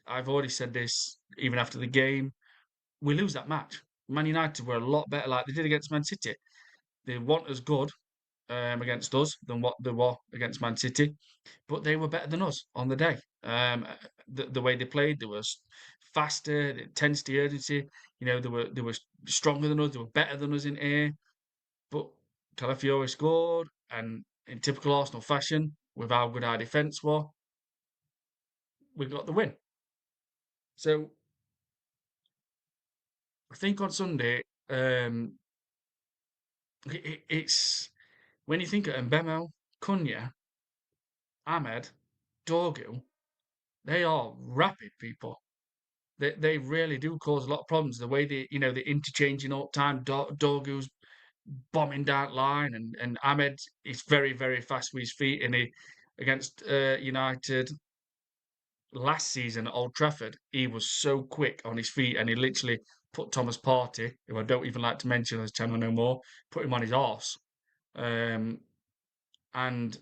I've already said this even after the game. We lose that match. Man United were a lot better, like they did against Man City. They weren't as good against us than what they were against Man City, but they were better than us on the day. The way they played, they were faster, the intensity, urgency. They were stronger than us. They were better than us in air. But Calafiori scored, and in typical Arsenal fashion, with how good our defence was, we got the win. So I think on Sunday, it's when you think of Mbemo, Cunha, Ahmed, Dorgu, they are rapid people. They really do cause a lot of problems. The way they interchanging all the time. Dorgu's bombing down line, and Ahmed is very very fast with his feet. And he against United last season at Old Trafford, he was so quick on his feet, and he literally put Thomas Partey, who I don't even like to mention on this channel no more, put him on his arse. Um, and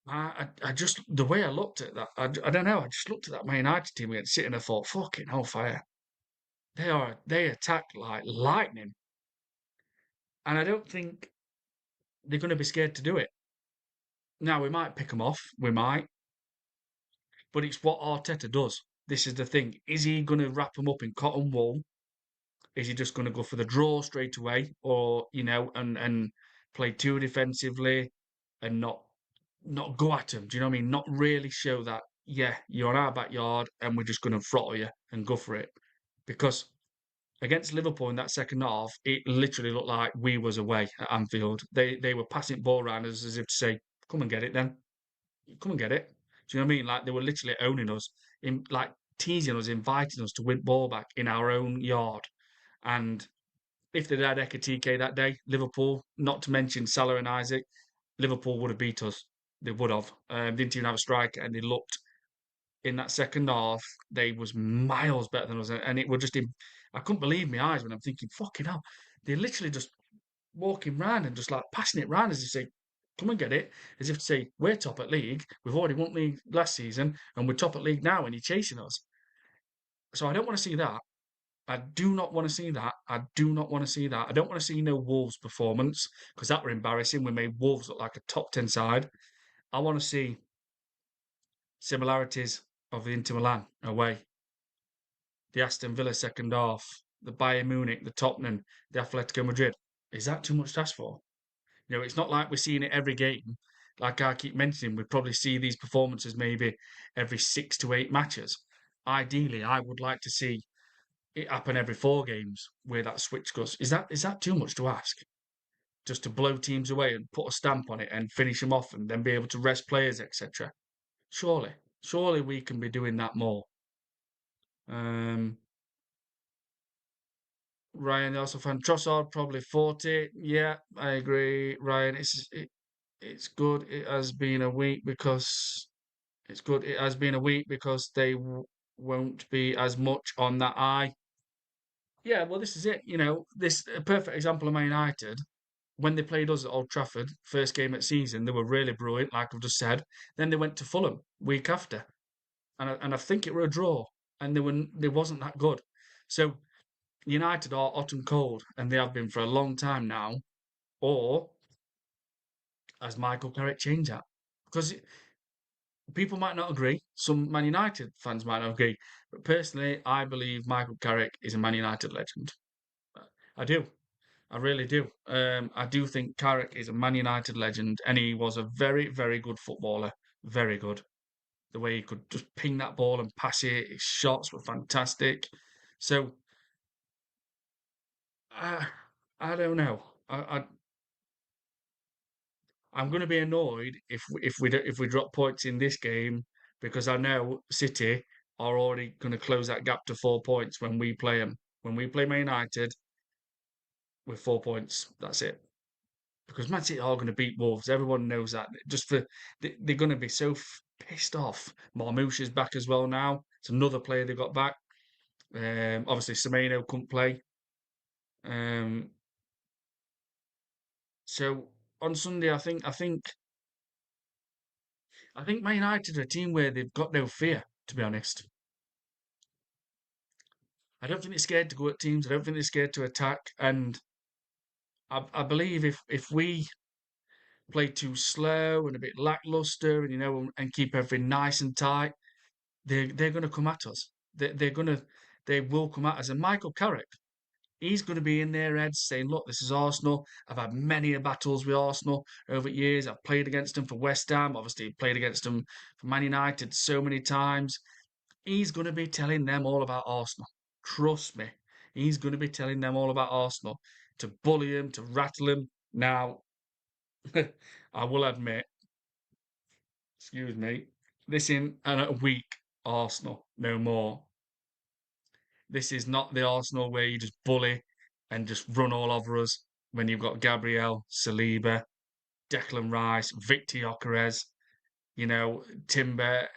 I just the way I looked at that, I don't know. I just looked at that Man United team against City and I thought, fucking hellfire. They attack like lightning, and I don't think they're going to be scared to do it. Now we might pick them off, we might, but it's what Arteta does. This is the thing: is he going to wrap them up in cotton wool? Is he just going to go for the draw straight away, or and play too defensively and not go at them? Do you know what I mean? Not really show that, yeah, you're on our backyard and we're just going to throttle you and go for it. Because against Liverpool in that second half, it literally looked like we was away at Anfield. They were passing ball around us as if to say, "Come and get it, then. Come and get it." Do you know what I mean? Like they were literally owning us, in like teasing us, inviting us to win ball back in our own yard. And if they'd had Ekatike that day, Liverpool, not to mention Salah and Isaac, Liverpool would have beat us. They would have. Didn't even have a striker, and they looked in that second half. They was miles better than us, and it was just. I couldn't believe my eyes when I'm thinking, "Fucking hell!" They're literally just walking round and just like passing it round as they say. Come and get it, as if to say, we're top at league. We've already won league last season, and we're top at league now, and you're chasing us. So I don't want to see that. I do not want to see that. I do not want to see that. I don't want to see no Wolves performance because that were embarrassing. We made Wolves look like a top 10 side. I want to see similarities of the Inter Milan away, the Aston Villa second half, the Bayern Munich, the Tottenham, the Atletico Madrid. Is that too much to ask for? It's not like we're seeing it every game. Like I keep mentioning, we probably see these performances maybe every 6 to 8 matches. Ideally, I would like to see it happen every 4 games where that switch goes. Is that too much to ask? Just to blow teams away and put a stamp on it and finish them off and then be able to rest players, etc. Surely we can be doing that more. Um, Ryan also found Trossard probably 40. Yeah, I agree, Ryan. It's good. It has been a week because it's good. It has been a week because they won't be as much on that eye. Yeah, well, this is it. This a perfect example of Man United when they played us at Old Trafford, first game at season. They were really brilliant, like I've just said. Then they went to Fulham week after, and I think it were a draw, and they wasn't that good. So United are hot and cold, and they have been for a long time now. Or as Michael Carrick changed that, because people might not agree. Some Man United fans might not agree, but personally, I believe Michael Carrick is a Man United legend. I do. I really do. I do think Carrick is a Man United legend, and he was a very, very good footballer. Very good. The way he could just ping that ball and pass it, his shots were fantastic. So I, I don't know. I'm going to be annoyed if we drop points in this game because I know City are already going to close that gap to 4 points when we play them. When we play Man United with 4 points, that's it. Because Man City are going to beat Wolves. Everyone knows that. They're going to be so pissed off. Marmoush is back as well now. It's another player they got back. Obviously, Semenyo couldn't play. Um, so on Sunday, I think Man United are a team where they've got no fear. To be honest, I don't think they're scared to go at teams. I don't think they're scared to attack. And I believe if we play too slow and a bit lackluster, and and keep everything nice and tight, they're going to come at us. They will come at us. And Michael Carrick, he's going to be in their heads saying, "Look, this is Arsenal. I've had many battles with Arsenal over years. I've played against them for West Ham. Obviously, played against them for Man United so many times." He's going to be telling them all about Arsenal. Trust me. He's going to be telling them all about Arsenal to bully him, to rattle him. Now, I will admit, excuse me, this in a week Arsenal, no more. This is not the Arsenal where you just bully and just run all over us when you've got Gabriel, Saliba, Declan Rice, Victor Gyokeres, Timber.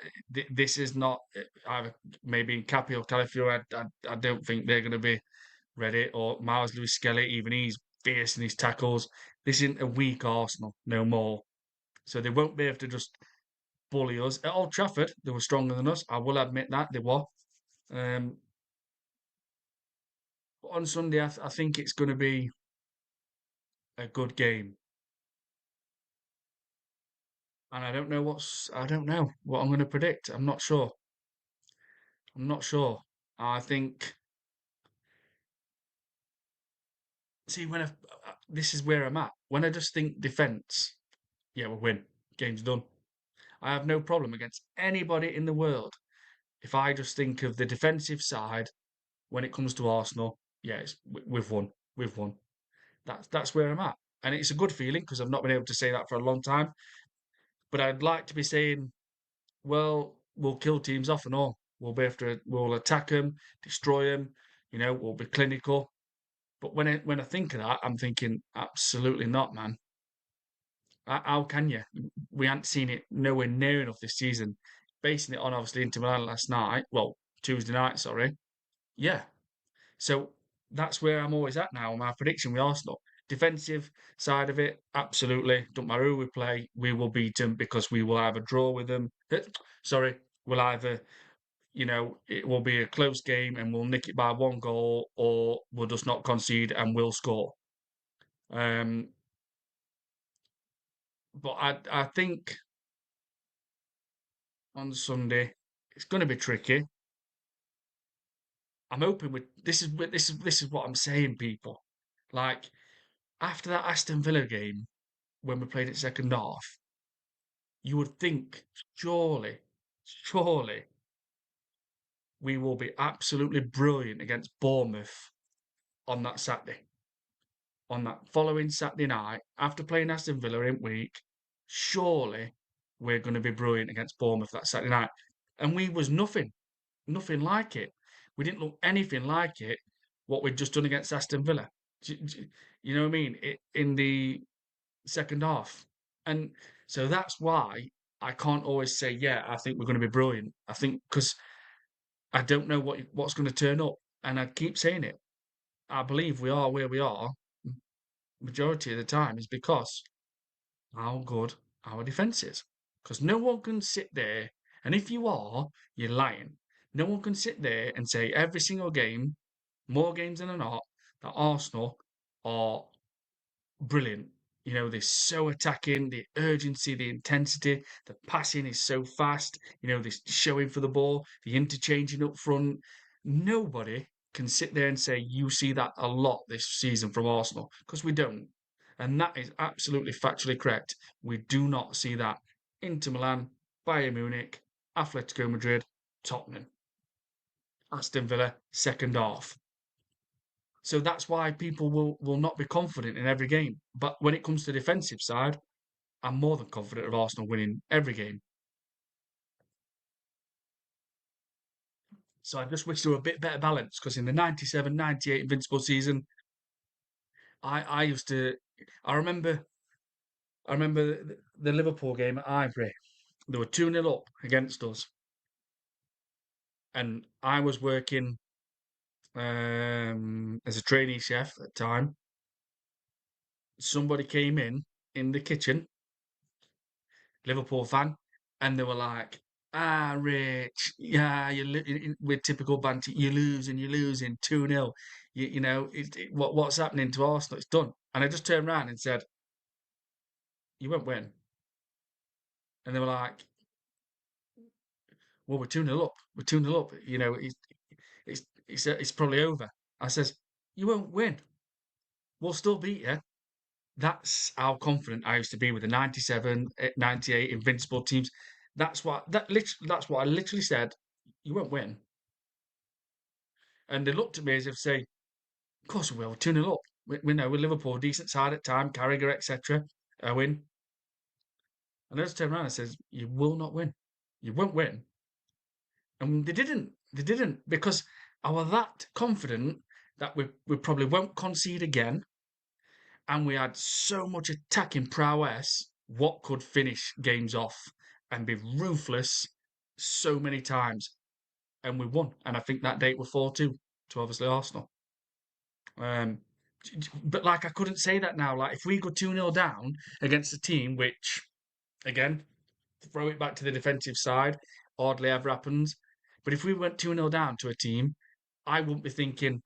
This is not either maybe Capi or Calafiori. I don't think they're going to be ready. Or Miles Lewis Skelly, even he's fierce in his tackles. This isn't a weak Arsenal, no more. So they won't be able to just bully us. At Old Trafford, they were stronger than us. I will admit that they were. Um, but on Sunday, I think it's going to be a good game. And I don't know what I'm going to predict. I'm not sure. I'm not sure. I think, see, this is where I'm at. When I just think defence, yeah, we'll win. Game's done. I have no problem against anybody in the world. If I just think of the defensive side when it comes to Arsenal, yeah, we've won. We've won. That's where I'm at. And it's a good feeling because I've not been able to say that for a long time. But I'd like to be saying, well, we'll kill teams off and all. We'll attack them, destroy them. We'll be clinical. But when I think of that, I'm thinking absolutely not, man. How can you? We haven't seen it nowhere near enough this season. Basing it on obviously Inter Milan last night, well, Tuesday night, sorry. Yeah. So that's where I'm always at now. My prediction with Arsenal. Defensive side of it, absolutely. Don't matter who we play, we will beat them because we will either draw with them. Sorry, we'll either, it will be a close game and we'll nick it by one goal, or we'll just not concede and we'll score. Um, but I think on Sunday it's going to be tricky. I'm hoping with this is what I'm saying, people. Like after that Aston Villa game when we played it second half, you would think surely we will be absolutely brilliant against Bournemouth on that Saturday. On that following Saturday night, after playing Aston Villa in week, surely we're going to be brilliant against Bournemouth that Saturday night. And we was nothing like it. We didn't look anything like it, what we'd just done against Aston Villa. You know what I mean? In the second half. And so that's why I can't always say, yeah, I think we're going to be brilliant. I think because I don't know what's going to turn up. And I keep saying it. I believe we are where we are majority of the time is because how good our defence is. Because no one can sit there, and if you are, you're lying. No one can sit there and say every single game, more games than not, that Arsenal are brilliant. They're so attacking, the urgency, the intensity, the passing is so fast. They're showing for the ball, the interchanging up front. Nobody can sit there and say you see that a lot this season from Arsenal because we don't. And that is absolutely factually correct. We do not see that. Inter Milan, Bayern Munich, Atletico Madrid, Tottenham, Aston Villa, second half. So that's why people will not be confident in every game. But when it comes to the defensive side, I'm more than confident of Arsenal winning every game. So I just wish there were a bit better balance because in the 97-98 Invincible season, I used to, I remember, I remember the Liverpool game at Ivory. They were 2-0 up against us. And I was working as a trainee chef at the time. Somebody came in the kitchen Liverpool fan, and they were like, Rich, yeah, with typical banter, you're losing 2-0. What's happening to Arsenal? It's done. And I just turned around and said, you won't win. And they were like, well, we're 2-0 up. We're 2-0 up. It's probably over. I says, you won't win. We'll still beat you. That's how confident I used to be with the 97, 98 invincible teams. That's what I literally said. You won't win. And they looked at me as if to say, of course we will, 2-0 up. We know we're Liverpool, decent side at time, Carragher, etc. Owen. And I just turned around and says, you will not win. You won't win. And they didn't. They didn't because I was that confident that we probably won't concede again. And we had so much attacking prowess, what could finish games off and be ruthless so many times. And we won. And I think that date was 4-2 to obviously Arsenal. Um, but like I couldn't say that now. Like if we go 2-0 down against a team which, again, throw it back to the defensive side, hardly ever happens. But if we went 2-0 down to a team, I wouldn't be thinking,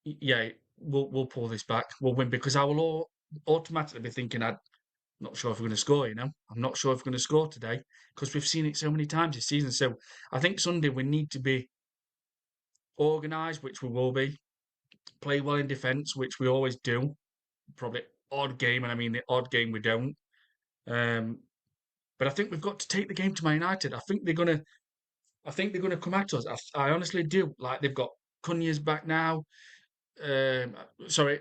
yeah, we'll pull this back, we'll win because I will automatically be thinking I'm not sure if we're going to score, I'm not sure if we're going to score today because we've seen it so many times this season. So I think Sunday we need to be organised, which we will be, play well in defence, which we always do. Probably odd game, and I mean the odd game we don't. Um, but I think we've got to take the game to Man United. I think they're gonna come at us. I honestly do. Like they've got Cunha's back now. Um, sorry,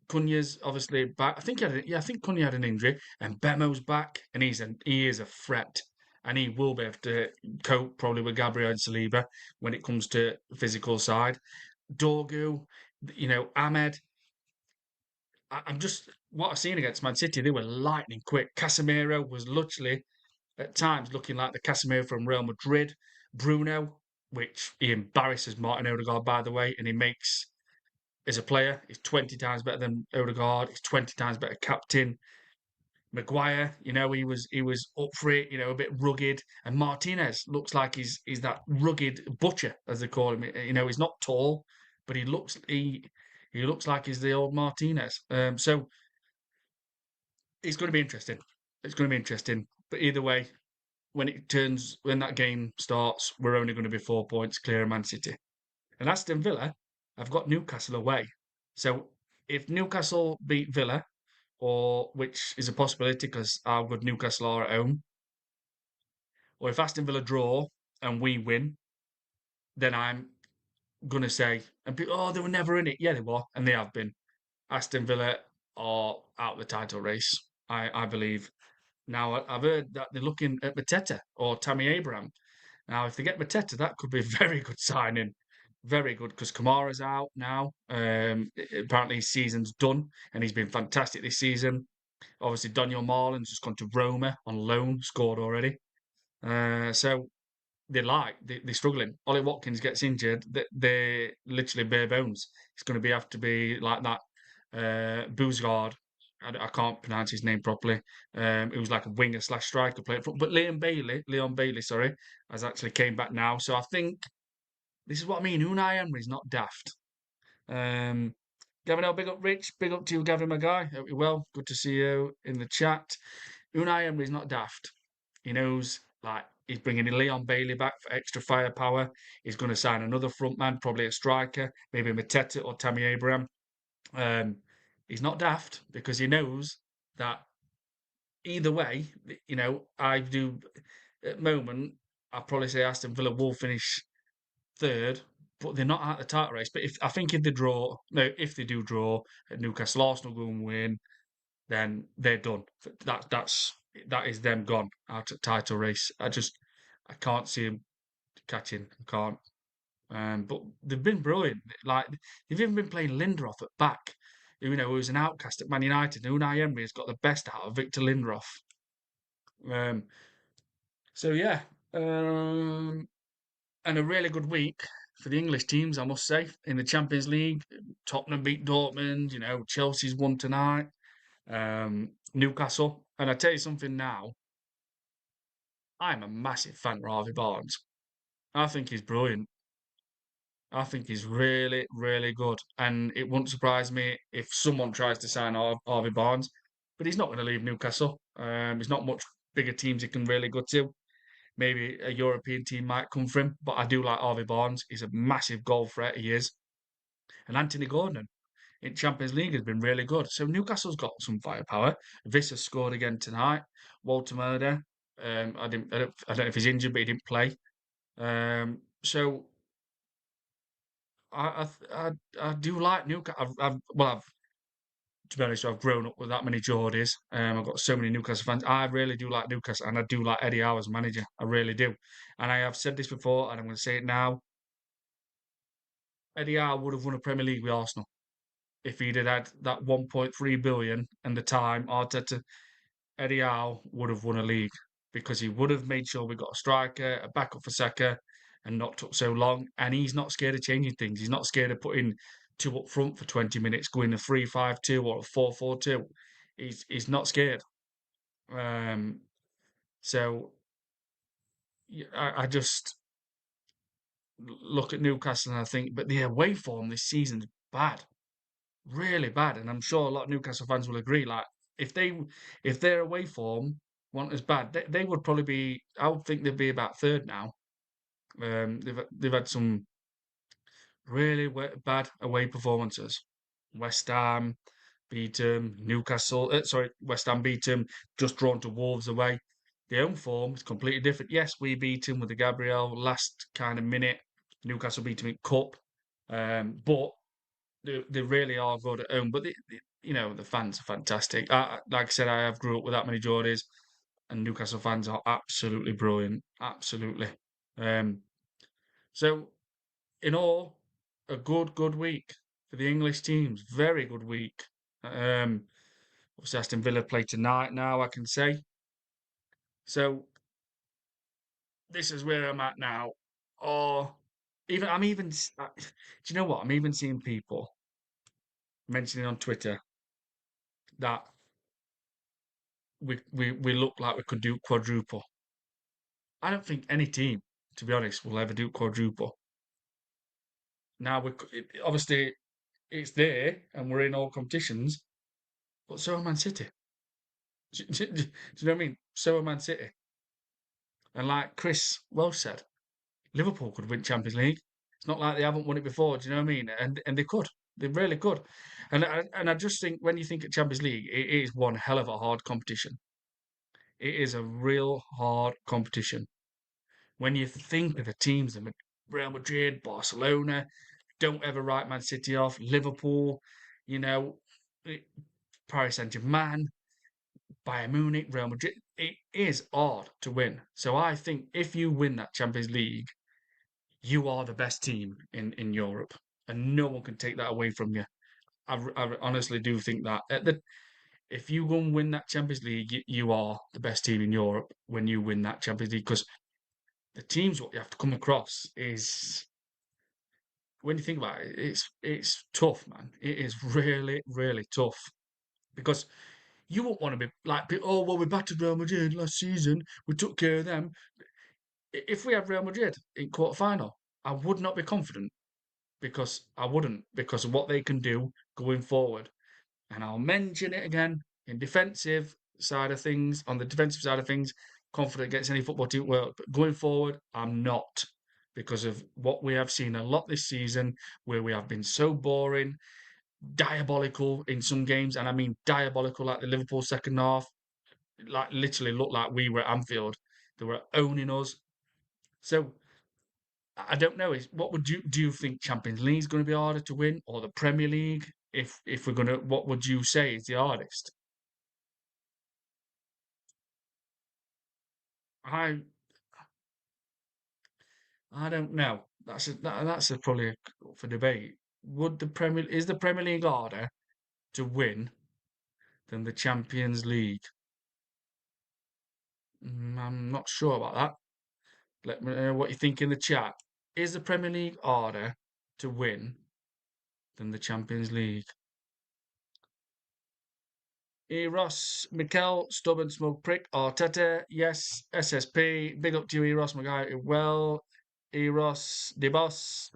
Cunha's obviously back. I think Cunha had an injury, and Bemo's back, and he is a threat, and he will be able to cope probably with Gabriel and Saliba when it comes to physical side. Dorgu, Ahmed. I'm just what I've seen against Man City. They were lightning quick. Casemiro was literally at times looking like the Casemiro from Real Madrid. Bruno, which he embarrasses Martin Odegaard by the way, and he makes as a player. He's 20 times better than Odegaard. He's 20 times better captain. Maguire, he was up for it, a bit rugged. And Martinez looks like he's that rugged butcher, as they call him. He's not tall, but he looks like he's the old Martinez. So it's going to be interesting. It's going to be interesting. But either way, when that game starts, we're only going to be 4 points clear of Man City. And Aston Villa have got Newcastle away. So if Newcastle beat Villa, or which is a possibility because how good Newcastle are at home, or if Aston Villa draw and we win, then I'm gonna say, and people, oh, they were never in it. Yeah, they were, and they have been. Aston Villa are out of the title race. I believe. Now I've heard that they're looking at Mateta or Tammy Abraham. Now, if they get Mateta, that could be a very good signing. Very good because Kamara's out now. Apparently his season's done and he's been fantastic this season. Obviously, Daniel Marlin's just gone to Roma on loan, scored already. So they're struggling. Ollie Watkins gets injured, they're literally bare bones. It's going to have to be like that. Boozgaard, I can't pronounce his name properly. It was like a winger slash striker player, but Leon Bailey, sorry, has actually came back now. So I think this is what I mean. Unai Emery's not daft. Um, Gavin L, big up Rich, big up to you, Gavin, my guy. Hope you're well. Good to see you in the chat. Unai Emery's not daft. He knows like he's bringing in Leon Bailey back for extra firepower. He's going to sign another front man, probably a striker, maybe Mateta or Tammy Abraham. Um, he's not daft because he knows that either way, I do at the moment. I'll probably say Aston Villa will finish third, but they're not at the title race. But if they draw, no, if they do draw, Newcastle Arsenal go and win, then they're done. That is them gone out of title race. I can't see them catching. I can't. But they've been brilliant. Like they've even been playing Lindelof at back. Who was an outcast at Man United. Unai Emery has got the best out of Victor Lindelof. Um, so yeah, and a really good week for the English teams, I must say, in the Champions League. Tottenham beat Dortmund. Chelsea's won tonight. Newcastle. And I tell you something now, I'm a massive fan of Harvey Barnes. I think he's brilliant. I think he's really, really good. And it wouldn't surprise me if someone tries to sign Harvey Barnes, but he's not going to leave Newcastle. There's not much bigger teams he can really go to. Maybe a European team might come for him, but I do like Harvey Barnes. He's a massive goal threat, he is. And Anthony Gordon in Champions League has been really good. So Newcastle's got some firepower. Viss has scored again tonight. Walter Murder, I don't know if he's injured, but he didn't play. So I do like Newcastle. To be honest, I've grown up with that many Geordies. I've got so many Newcastle fans. I really do like Newcastle, and I do like Eddie Howe as manager. I really do. And I have said this before, and I'm going to say it now. Eddie Howe would have won a Premier League with Arsenal if he'd had that 1.3 billion and the time. Arteta, Eddie Howe would have won a league because he would have made sure we got a striker, a backup for Saka, and not took so long. And he's not scared of changing things. He's not scared of putting two up front for 20 minutes, going a 3-5-2 or a 4-4-2. He's not scared. Um, so I just look at Newcastle and I think, but the away form this season's bad, really bad, and I'm sure a lot of Newcastle fans will agree. Like if they if their away form weren't as bad, they would probably be. I would think they'd be about third now. They've had some really bad away performances. West Ham beat them. Newcastle, sorry, West Ham beat them. Just drawn to Wolves away. The home form is completely different. Yes, we beat him with the Gabriel last kind of minute. Newcastle beat him in cup, but they really are good at home. But the fans are fantastic. Like I said, I have grew up with that many Geordies, and Newcastle fans are absolutely brilliant. Absolutely. Um, so in all, a good week for the English teams. Very good week. Um, Obviously Aston Villa play tonight now, I can say. So this is where I'm at now. Or even do you know what? I'm even seeing people. mentioning on Twitter that we look like we could do quadruple. I don't think any team, to be honest, will ever do quadruple. Now obviously it's there and we're in all competitions, but so are Man City. Do you know what I mean? So are Man City. And like Chris Welsh said, Liverpool could win Champions League. It's not like they haven't won it before. Do you know what I mean? And they could. They really could. And I just think when you think of Champions League, it is one hell of a hard competition. It is a real hard competition. When you think of the teams, the Real Madrid, Barcelona, don't ever write Man City off, Liverpool, you know, Paris Saint-Germain, Bayern Munich, Real Madrid, it is hard to win. So I think if you win that Champions League, you are the best team in Europe, and no one can take that away from you. I honestly do think that if you go and win that Champions League, you are the best team in Europe when you win that Champions League because the teams what you have to come across is when you think about it, it's tough, man. It is really, really tough because you won't want to be like, oh well, we battered Real Madrid last season. We took care of them. If we had Real Madrid in quarter final, I would not be confident because I wouldn't because of what they can do going forward. And I'll mention it again in defensive side of things, on the defensive side of things, confident against any football team. Well, but going forward, I'm not because of what we have seen a lot this season, where we have been so boring, diabolical in some games, and I mean diabolical, like the Liverpool second half, like literally looked like we were at Anfield. They were owning us. So I don't know. Is what would you do? You think Champions League is going to be harder to win, or the Premier League? If we're gonna, what would you say is the hardest? I I don't know. That's probably for debate. Would the Premier Is the Premier League harder to win than the Champions League? I'm not sure about that. Let me know what you think in the chat. Is the Premier League harder to win than the Champions League? Eros, Mikel, Stubborn Smoke Prick, Arteta, yes, SSP, big up to you, Eros, my guy, well, Eros, the boss,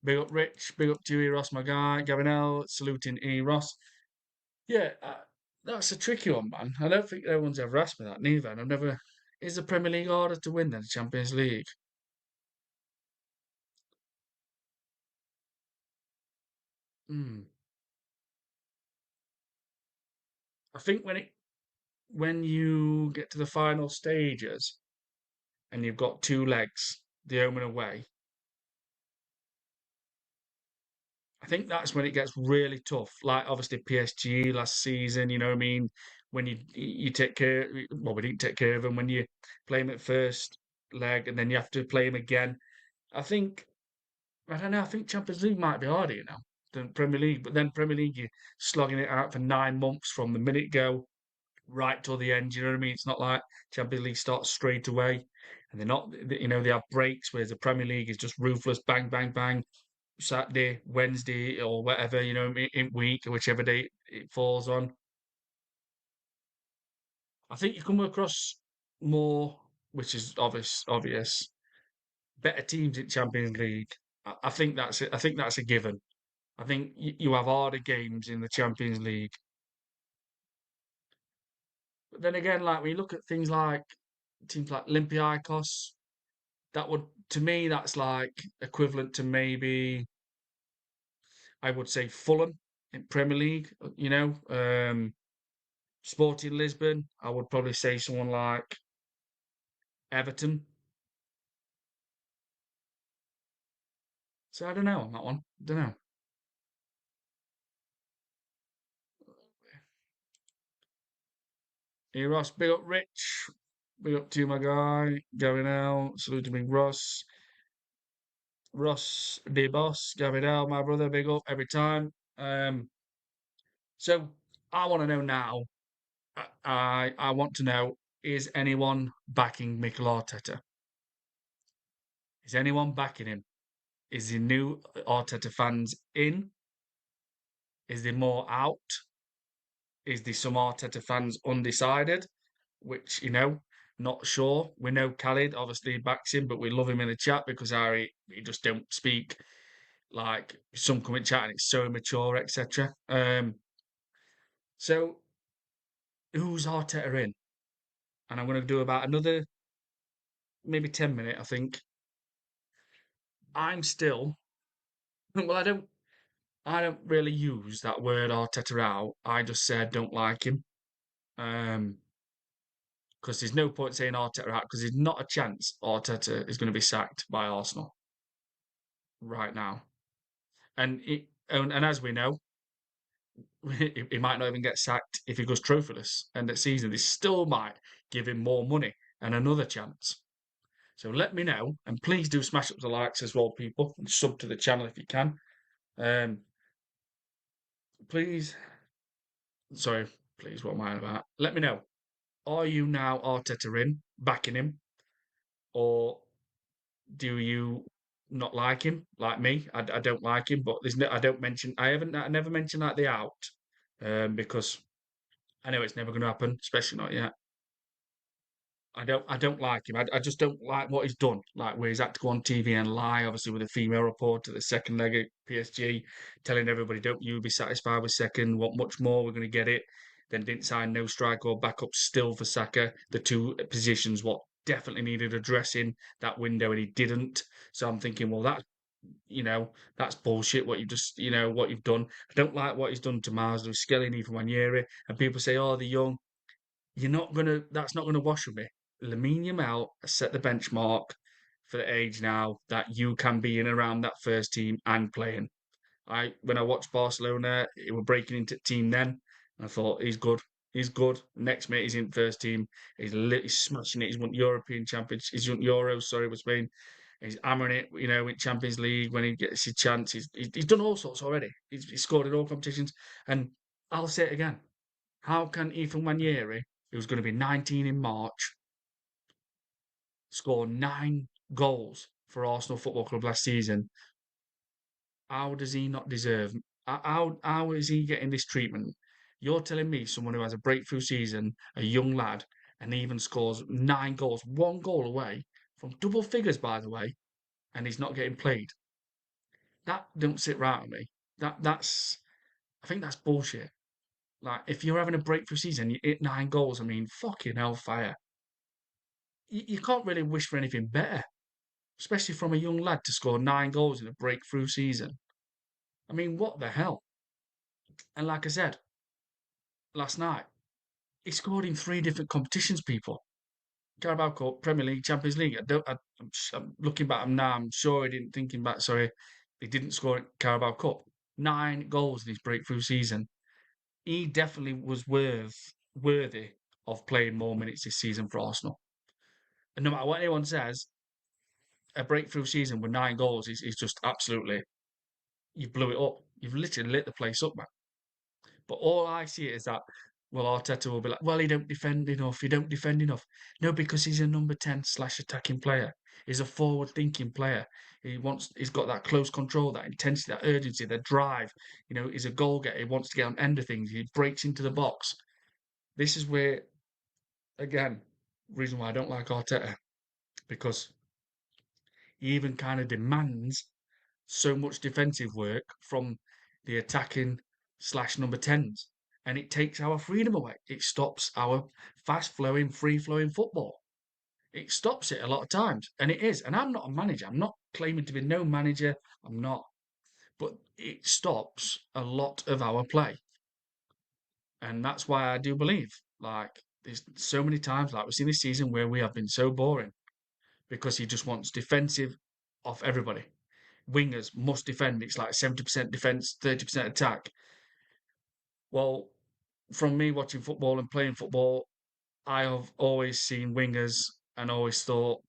big up Rich, big up to you, Eros, my guy, Gavin L, saluting Eros. Yeah, that's a tricky one, man. I don't think anyone's ever asked me that, neither, and I've never. Is the Premier League harder to win than the Champions League? Hmm. I think when you get to the final stages and you've got two legs, the home and away, I think that's when it gets really tough. Like obviously PSG last season, you know what I mean? When you take care, well, we didn't take care of them when you play them at first leg and then you have to play them again. I think I don't know. I think Champions League might be harder, than Premier League. But then Premier League, you're slogging it out for 9 months from the minute go right till the end. You know what I mean? It's not like Champions League starts straight away, and they're not. They have breaks. Whereas the Premier League is just ruthless, bang, bang, bang. Saturday, Wednesday, or whatever, in week, or whichever day it falls on. I think you come across more, which is obvious, better teams in Champions League. I think that's it. I think that's a given. I think you have harder games in the Champions League. But then again, like when you look at things like teams like Olympiacos, that would, to me, that's like equivalent to maybe I would say Fulham in Premier League. Sporting Lisbon, I would probably say someone like Everton. So I don't know on that one. Don't know. Hey Ross, big up Rich. Big up to you, my guy. Going out. Salute to me, Ross. Ross, the boss. Gavin L, my brother. Big up every time. So I want to know now. I want to know: is anyone backing Mikel Arteta? Is anyone backing him? Is the new Arteta fans in? Is there more out? Is there some Arteta fans undecided? Which, not sure. We know Khalid obviously backs him, but we love him in the chat because Harry, he just don't speak like some come in chat and it's so immature, etc. So who's Arteta in? And I'm going to do about another maybe 10 minutes, I think. I'm still well. I don't really use that word Arteta out. I just say I don't like him. Um, because there's no point saying Arteta out because there's not a chance Arteta is going to be sacked by Arsenal right now. And as we know, he might not even get sacked if he goes trophyless end of season. They still might give him more money and another chance. So let me know, and please do smash up the likes as well, people, and sub to the channel if you can. Um, please, sorry, please, what am I about? Let me know. Are you now Arteta in, backing him, or do you not like him like me? I don't like him, but I never mention like the out, because I know it's never going to happen, especially not yet. I don't like him. I just don't like what he's done. Like where he's had to go on TV and lie, obviously with a female reporter, the second leg at PSG, telling everybody, "Don't you be satisfied with second? Want much more? We're going to get it." Then didn't sign no striker or backup still for Saka. The two positions what definitely needed addressing that window, and he didn't. So I'm thinking, well, that's bullshit. What you've done. I don't like what he's done to Mars, Skelly, from Ranieri, and people say, "Oh, the young." That's not gonna wash with me. Lamine Yamal has set the benchmark for the age now that you can be in around that first team and playing. When I watched Barcelona, it were breaking into the team then. I thought he's good. He's good. Next mate, he's in first team. He's smashing it. He's won European champions. He's won Euros. Sorry, with Spain. He's hammering it. In Champions League when he gets his chance. He's done all sorts already. He's scored in all competitions. And I'll say it again. How can Ethan Wanieri, who's going to be 19 in March, score 9 goals for Arsenal Football Club last season? How does he not deserve? How is he getting this treatment? You're telling me someone who has a breakthrough season, a young lad, and even scores 9 goals, 1 goal away from double figures, by the way, and he's not getting played. That don't sit right with me. I think that's bullshit. Like, if you're having a breakthrough season, you hit 9 goals. I mean, fucking hellfire. You can't really wish for anything better, especially from a young lad to score 9 goals in a breakthrough season. I mean, what the hell? And like I said last night, he scored in 3 different competitions, people. Carabao Cup, Premier League, Champions League. I'm looking back now. I'm sure he didn't thinking back. Sorry, he didn't score in Carabao Cup. 9 goals in his breakthrough season. He definitely was worthy of playing more minutes this season for Arsenal. And no matter what anyone says, a breakthrough season with 9 goals is just absolutely you blew it up. You've literally lit the place up, man. But all I see is that, well, Arteta will be like, well, he don't defend enough. He don't defend enough. No, because he's a number 10 slash attacking player. He's a forward thinking player. He's got that close control, that intensity, that urgency, that drive. He's a goal getter. He wants to get on end of things. He breaks into the box. This is where, again, reason why I don't like Arteta, because he even kind of demands so much defensive work from the attacking slash number 10s. And it takes our freedom away. It stops our fast flowing, free flowing football. It stops it a lot of times. And it is. And I'm not a manager. I'm not claiming to be no manager. I'm not. But it stops a lot of our play. And that's why I do believe, like, there's so many times, like we've seen this season, where we have been so boring because he just wants defensive off everybody. Wingers must defend. It's like 70% defense, 30% attack. Well, from me watching football and playing football, I have always seen wingers and always thought,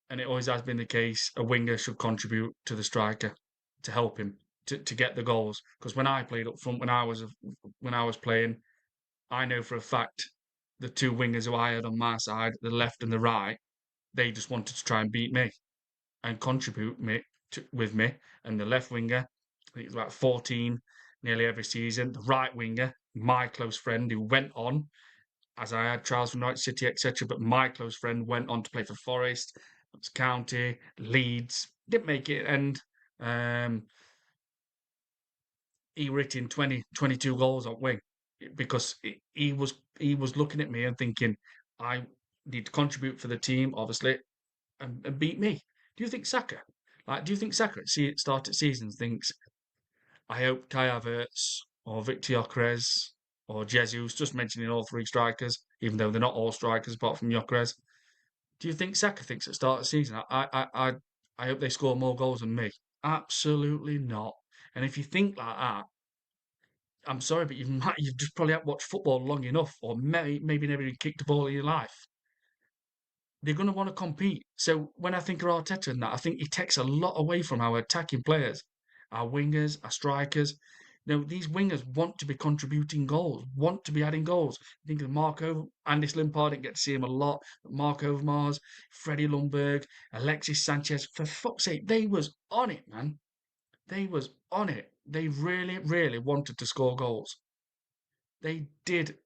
and it always has been the case, a winger should contribute to the striker to help him to get the goals. Because when I played up front, when I was playing, I know for a fact the two wingers who I had on my side, the left and the right, they just wanted to try and beat me and contribute with me. And the left winger, I think it's about 14, nearly every season. The right winger, my close friend, who went on, as I had trials for Norwich City, etc. But my close friend went on to play for Forest, County, Leeds. Didn't make it, and um, he written 20, 22 goals on wing because he was looking at me and thinking, I need to contribute for the team, obviously, and beat me. Do you think Saka? Do you think Saka at start of seasons thinks, I hope Kai Havertz or Victor Gyokeres or Jesus, just mentioning all three strikers, even though they're not all strikers apart from Gyokeres. Do you think Saka thinks at start of season, I hope they score more goals than me? Absolutely not. And if you think like that, I'm sorry, but you've just probably haven't watched football long enough, or maybe never even kicked a ball in your life. They're going to want to compete. So when I think of Arteta and that, I think he takes a lot away from our attacking players, our wingers, our strikers. These wingers want to be contributing goals, want to be adding goals. I think of Marco, Andy Limpard, didn't get to see him a lot. Mark Overmars, Freddie Lundberg, Alexis Sanchez. For fuck's sake, they was on it, man. They was on it. They really, really wanted to score goals. They did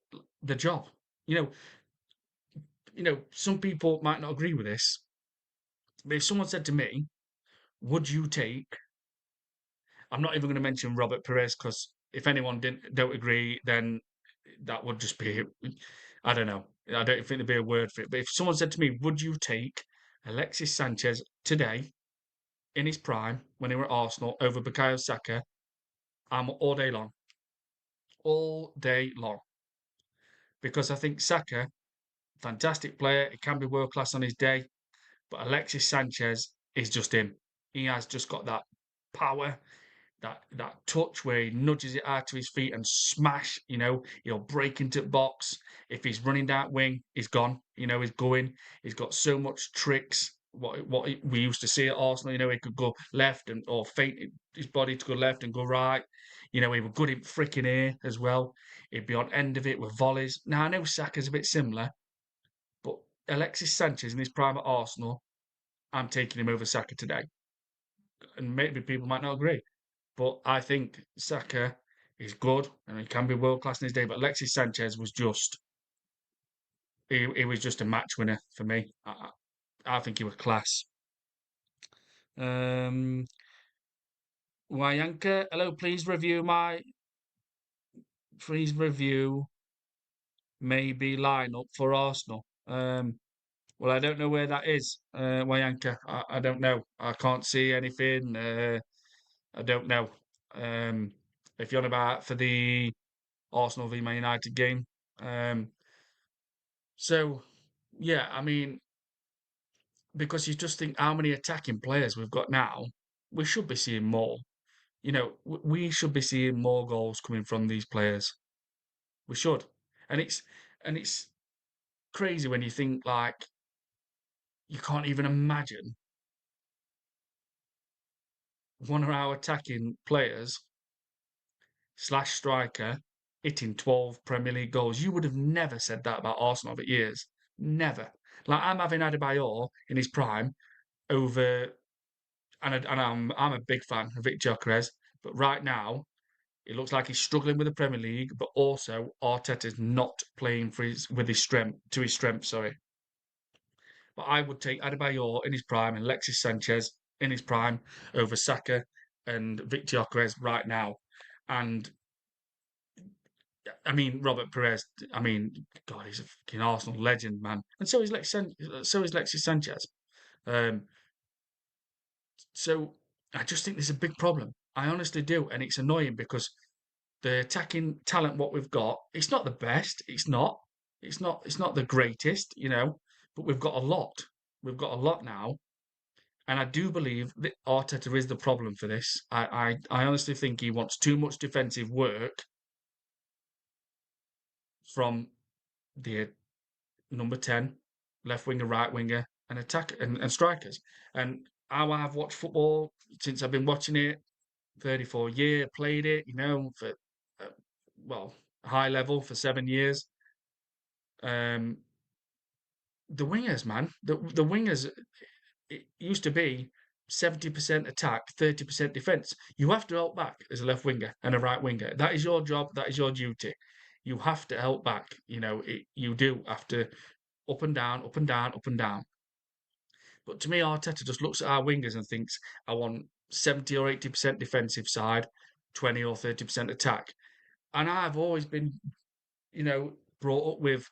the job. You know, some people might not agree with this, but if someone said to me, would you take? I'm not even going to mention Robert Perez because if anyone don't agree, then that would just be, I don't know. I don't think there'd be a word for it. But if someone said to me, would you take Alexis Sanchez today in his prime when he were at Arsenal over Bukayo Saka? I'm all day long, all day long, because I think Saka, fantastic player, he can be world class on his day, but Alexis Sanchez is just him. He has just got that power, that touch where he nudges it out to his feet and smash. He'll break into the box. If he's running that wing, he's gone. He's going. He's got so much tricks. What we used to see at Arsenal, he could go left and or feint his body to go left and go right. He was good in freaking air as well. He'd be on end of it with volleys. Now I know Saka's a bit similar, but Alexis Sanchez in his prime at Arsenal, I'm taking him over Saka today. And maybe people might not agree. But I think Saka is good and he can be world class in his day. But Alexis Sanchez was he was just a match winner for me. I think he was class. Um, Wayanka, hello. Please review maybe lineup for Arsenal. Well, I don't know where that is, Wayanka. I don't know. I can't see anything. I don't know. Um, if you're on about for the Arsenal v Man United game. Um, so, yeah, I mean, because you just think how many attacking players we've got now, we should be seeing more. We should be seeing more goals coming from these players. We should, and it's crazy when you think like you can't even imagine one of our attacking players slash striker hitting 12 Premier League goals. You would have never said that about Arsenal for years. Never. Like I'm having Adebayor in his prime over, and I'm a big fan of Victor Gyokeres, but right now it looks like he's struggling with the Premier League, but also Arteta's not playing for his strength to his strength. Sorry, but I would take Adebayor in his prime and Alexis Sanchez in his prime over Saka and Victor Gyokeres right now, and I mean, Robert Perez. I mean, God, he's a fucking Arsenal legend, man. And so is Lexis Sanchez. Um, so I just think there's a big problem. I honestly do, and it's annoying because the attacking talent what we've got, it's not the best. It's not. It's not. It's not the greatest, But we've got a lot. We've got a lot now, and I do believe that Arteta is the problem for this. I honestly think he wants too much defensive work from the number 10, left winger, right winger, and attack and strikers. And how I've watched football since I've been watching it, 34 year, played it, for uh, well, high level for 7 years. Um, the wingers, man, the wingers. It used to be 70% attack, 30% defense. You have to help back as a left winger and a right winger. That is your job. That is your duty. You have to help back. You do have to up and down, up and down, up and down. But to me, Arteta just looks at our wingers and thinks, I want 70 or 80% defensive side, 20 or 30% attack. And I've always been, brought up with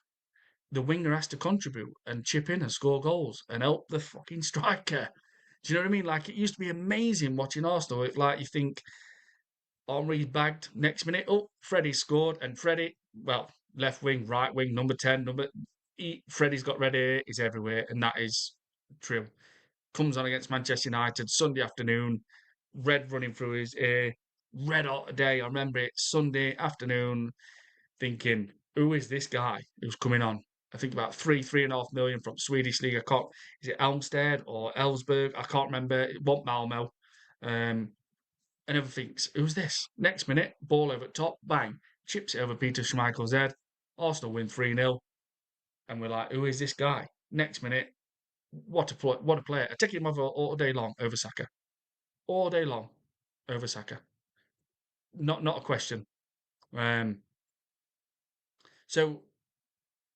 the winger has to contribute and chip in and score goals and help the fucking striker. Do you know what I mean? Like it used to be amazing watching Arsenal. It's like you think Henri's bagged next minute. Oh, Freddie scored, and Freddie, well, left wing, right wing, number 10, Freddie's got ready, is everywhere, and that is true. Comes on against Manchester United Sunday afternoon, red running through his ear, red hot day. I remember it Sunday afternoon, thinking, who is this guy who's coming on? I think about 3.5 million from Swedish league. I can't. Is it Elmstead or Ellsberg? I can't remember. It wasn't Malmo. And everyone thinks, who's this? Next minute, ball over top, bang, chips it over Peter Schmeichel's head. Arsenal win 3-0. And we're like, who is this guy? Next minute, what a player. I take him over all day long over Saka. All day long over Saka. Not a question. Um, so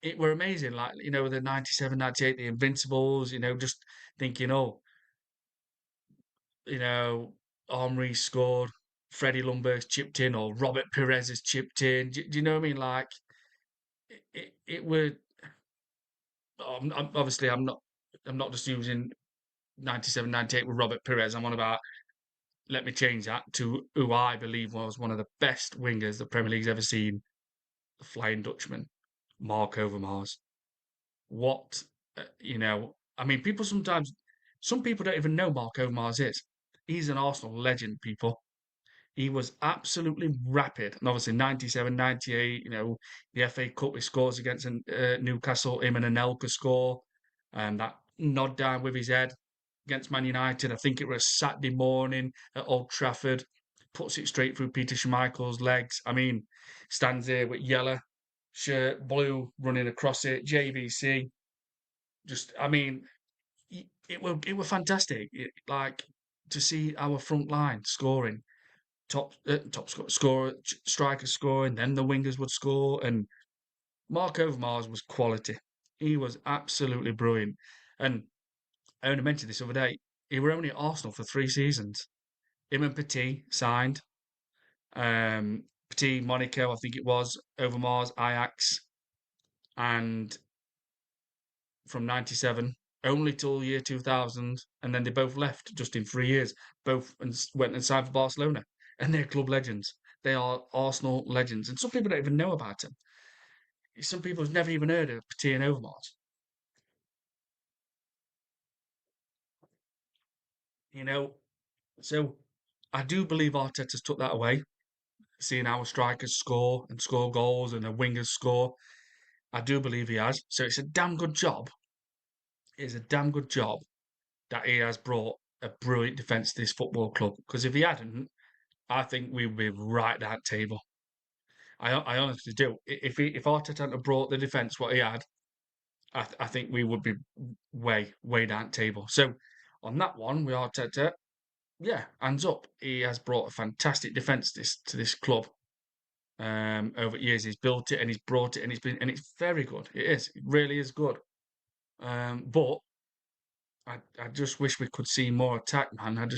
it were amazing, like, the 97, 98, the Invincibles, just thinking, oh, you know, Henry scored, Freddie Ljungberg's chipped in, or Robert Perez has chipped in. Do you know what I mean? Like, it would, obviously, I'm not just using 97, 98 with Robert Perez. I'm on about, let me change that to who I believe was one of the best wingers the Premier League's ever seen, the Flying Dutchman, Mark Overmars. What I mean, some people don't even know Marco Mars is. He's an Arsenal legend, people. He was absolutely rapid, and obviously 97, 98. The FA Cup he scores against Newcastle, him and Anelka score, and that nod down with his head against Man United. I think it was Saturday morning at Old Trafford, puts it straight through Peter Schmeichel's legs. I mean, stands there with yellow shirt, blue running across it, JVC. Just, I mean, it were fantastic. Like to see our front line scoring, scorer, striker scoring, then the wingers would score, and Mark Overmars was quality. He was absolutely brilliant. And I only mentioned this other day. He were only at Arsenal for 3 seasons. Him and Petit signed. Petit, Monaco, I think it was, Overmars, Ajax, and from 97 only till year 2000, and then they both left just in 3 years. Both went and signed for Barcelona, and they're club legends. They are Arsenal legends, and some people don't even know about them. Some people have never even heard of Petit and Overmars. You know, so I do believe Arteta's took that away, seeing our strikers score and score goals and the wingers score. I do believe he has. So it's a damn good job. It's a damn good job that he has brought a brilliant defence to this football club. Because if he hadn't, I think we would be right at that table. I honestly do. If Arteta hadn't brought the defence what he had, I think we would be way down table. So on that one, with Arteta, yeah, hands up. He has brought a fantastic defence to this club. Over years, he's built it and he's brought it, and it's very good. It is. It really is good. But I just wish we could see more attack, man.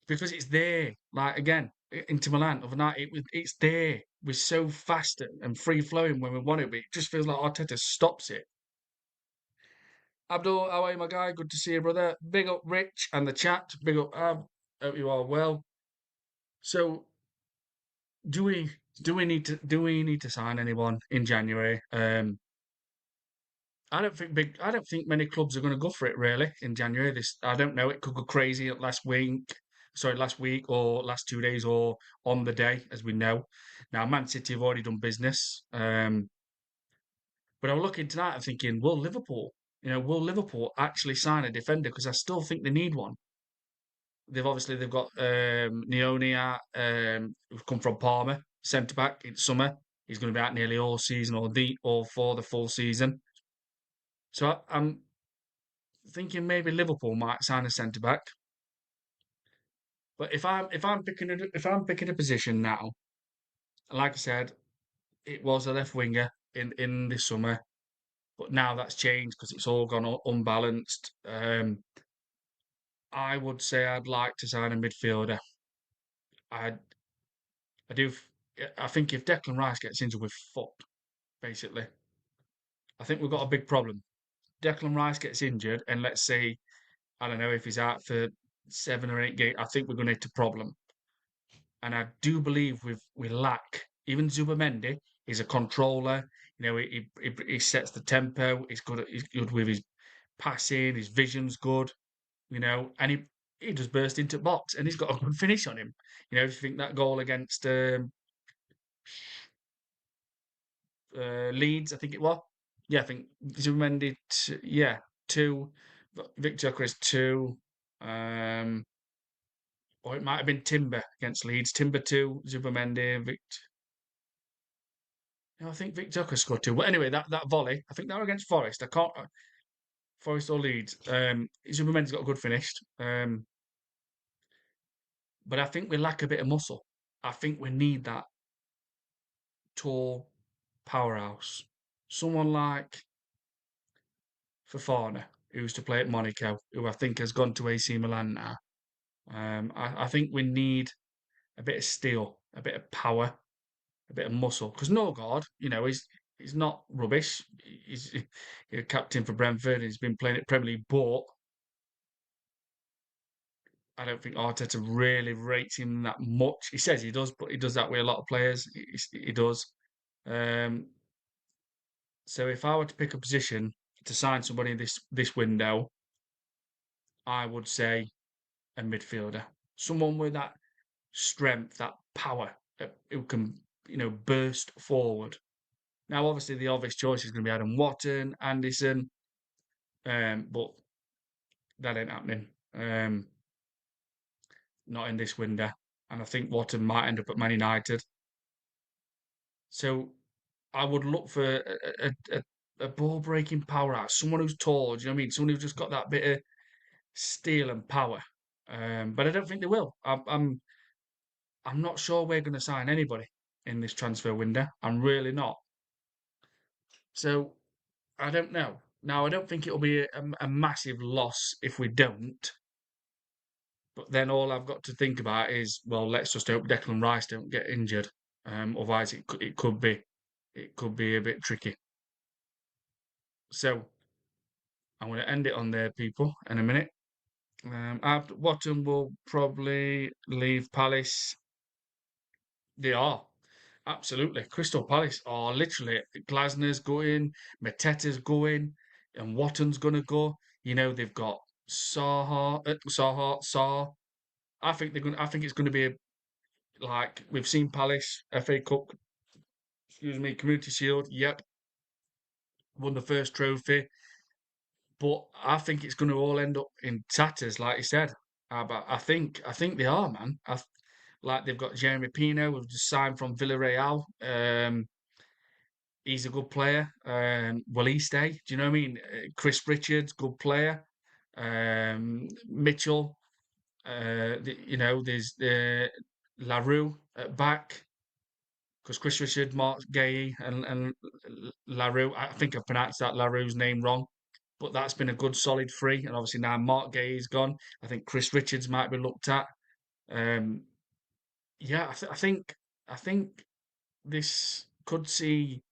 Because it's there. Like again, into Milan overnight, it's there. We're so fast and free flowing when we want it, but it just feels like Arteta stops it. Abdul, how are you, my guy? Good to see you, brother. Big up Rich and the chat. Big up Ab. Hope you are well. So, do we do we need to sign anyone in January? I don't think many clubs are going to go for it really in January. I don't know. It could go crazy at last week or last 2 days or on the day, as we know. Now, Man City have already done business. But I'm looking tonight. I'm thinking, will Liverpool actually sign a defender? Because I still think they need one. They've got Neonia, who's come from Parma, centre back in summer. He's going to be out nearly all season or for the full season. So I'm thinking maybe Liverpool might sign a centre back. But if I'm picking a position now, like I said, it was a left winger in this summer, but now that's changed because it's all gone unbalanced. I would say I'd like to sign a midfielder. I I do. I think if Declan Rice gets injured, we're fucked. Basically, I think we've got a big problem. Declan Rice gets injured, and let's say I don't know if he's out for 7 or 8 games. I think we're going to hit a problem, and I do believe we lack even Zubamendi. He's a controller. You know, he sets the tempo. He's good with his passing. His vision's good. You know, and he just burst into box, and he's got a good finish on him. You know, if you think that goal against Leeds, I think it was. Yeah, I think Zubimendi. Yeah, two. Victor Gyokeres two. Um, or it might have been Timber against Leeds. Timber two. Zubimendi. Victor. No, I think Victor Gyokeres scored two. But anyway, that volley. I think they were against Forest. I can't. Forest or Leeds. Zubimendi's got a good finish. But I think we lack a bit of muscle. I think we need that tall powerhouse. Someone like Fofana, who used to play at Monaco, who I think has gone to AC Milan now. I think we need a bit of steel, a bit of power, a bit of muscle. Because Norgard, you know, he's not rubbish. He's a captain for Brentford. He's been playing at Premier League, but I don't think Arteta really rates him that much. He says he does, but he does that with a lot of players. He does. Um, so if I were to pick a position to sign somebody this window, I would say a midfielder, someone with that strength, that power, who can burst forward. Now, obviously, the obvious choice is going to be Adam Watton, Anderson, but that ain't happening. Not in this window, and I think Watton might end up at Man United. So I would look for a ball breaking powerhouse, someone who's tall. Do you know what I mean? Someone who's just got that bit of steel and power. But I don't think they will. I'm not sure we're going to sign anybody in this transfer window. I'm really not. So I don't know. Now I don't think it'll be a massive loss if we don't. But then all I've got to think about is, well, let's just hope Declan Rice don't get injured. Otherwise, it could be a bit tricky. So I'm going to end it on there, people, in a minute. After Watton will probably leave Palace. They are. Absolutely. Crystal Palace are literally Glasner's going, Mateta's going, and Watton's gonna go. You know, they've got Saar. I think it's gonna be like we've seen Palace, FA Cup, excuse me, Community Shield, yep, won the first trophy. But I think it's gonna all end up in tatters, like you said. But I think they are, man. Like they've got Jeremy Pino, who've just signed from Villarreal. He's a good player. Will he stay? Do you know what I mean? Chris Richards, good player. Mitchell, there's LaRue at back because Chris Richards, Mark Gay, and LaRue. I think I pronounced that LaRue's name wrong, but that's been a good solid three. And obviously now Mark Gay is gone. I think Chris Richards might be looked at. Um, yeah, I think this could see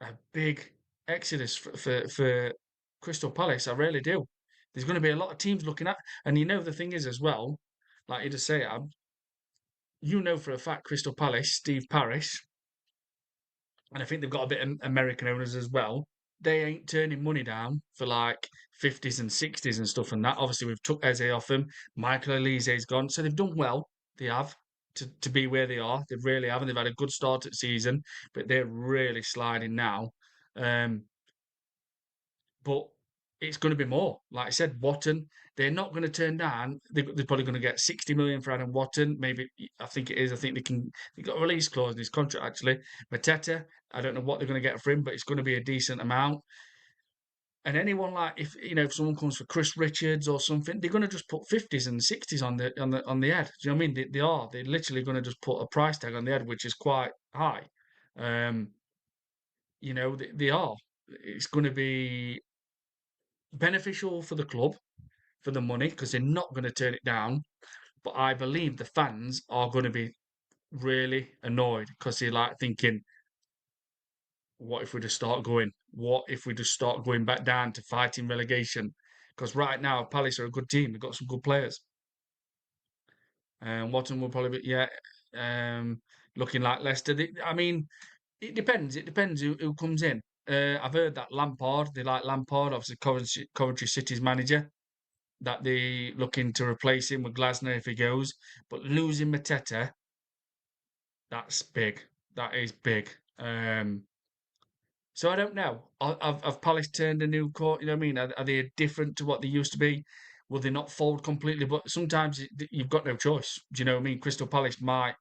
a big exodus for Crystal Palace. I really do. There's going to be a lot of teams looking at, and the thing is as well, like you just say, Ab, you know for a fact Crystal Palace, Steve Parish, and I think they've got a bit of American owners as well. They ain't turning money down for like 50s and 60s and stuff and that. Obviously, we've took Eze off them. Michael Elise's gone. So they've done well. They have to be where they are. They really have. And they've had a good start at season, but they're really sliding now. Um, but it's going to be more. Like I said, Watton, they're not going to turn down. They're probably going to get 60 million for Adam Watton. Maybe I think it is. I think they got a release clause in his contract actually. Mateta, I don't know what they're going to get for him, but it's going to be a decent amount. And anyone like if someone comes for Chris Richards or something, they're gonna just put 50s and 60s on the head. Do you know what I mean? They're literally gonna just put a price tag on the head, which is quite high. Um, they are. It's gonna be beneficial for the club for the money because they're not gonna turn it down. But I believe the fans are gonna be really annoyed because they're like thinking, what if we just start going? What if we just start going back down to fighting relegation? Because right now, Palace are a good team. They've got some good players. And Watton will probably be, yeah, um, looking like Leicester. I mean, it depends. It depends who comes in. I've heard that Lampard, they like Lampard, obviously Coventry City's manager, that they looking to replace him with Glasner if he goes. But losing Mateta, that's big. That is big. So I don't know. Have Palace turned a new court? You know what I mean? Are they different to what they used to be? Will they not fold completely? But sometimes you've got no choice. Do you know what I mean? Crystal Palace might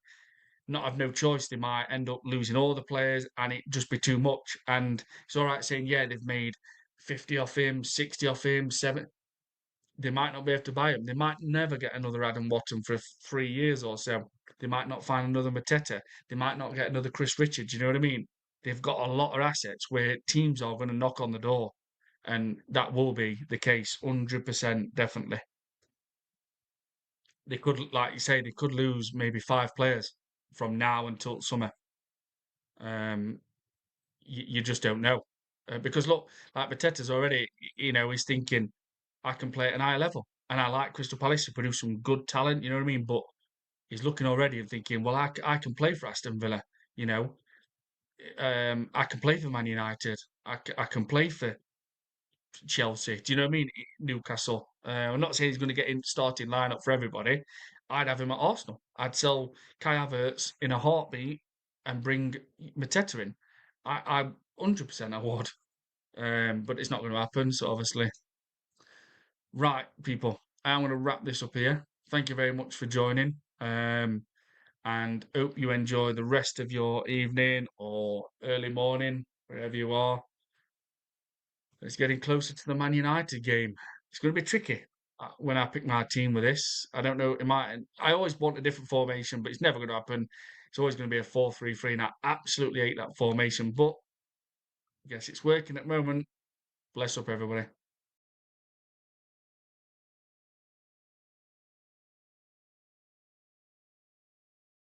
not have no choice. They might end up losing all the players and it just be too much. And it's all right saying, yeah, they've made 50 off him, 60 off him, 7. They might not be able to buy him. They might never get another Adam Watton for 3 years or so. They might not find another Mateta. They might not get another Chris Richards. You know what I mean? They've got a lot of assets where teams are going to knock on the door. And that will be the case, 100% definitely. They could, like you say, they could lose maybe 5 players from now until summer. Um, you just don't know. Because look, like Mateta's already, he's thinking, I can play at an high level. And I like Crystal Palace to produce some good talent, you know what I mean? But he's looking already and thinking, well, I can play for Aston Villa, you know. I can play for Man United. I can play for Chelsea. Do you know what I mean? Newcastle. I'm not saying he's going to get in starting lineup for everybody. I'd have him at Arsenal. I'd sell Kai Havertz in a heartbeat and bring Mateta in. I 100% I would. But it's not going to happen. So obviously, right, people, I'm going to wrap this up here. Thank you very much for joining. And hope you enjoy the rest of your evening or early morning, wherever you are. It's getting closer to the Man United game. It's going to be tricky when I pick my team with this. I don't know. It might. I always want a different formation, but it's never going to happen. It's always going to be a 4-3-3, and I absolutely hate that formation. But I guess it's working at the moment. Bless up, everybody.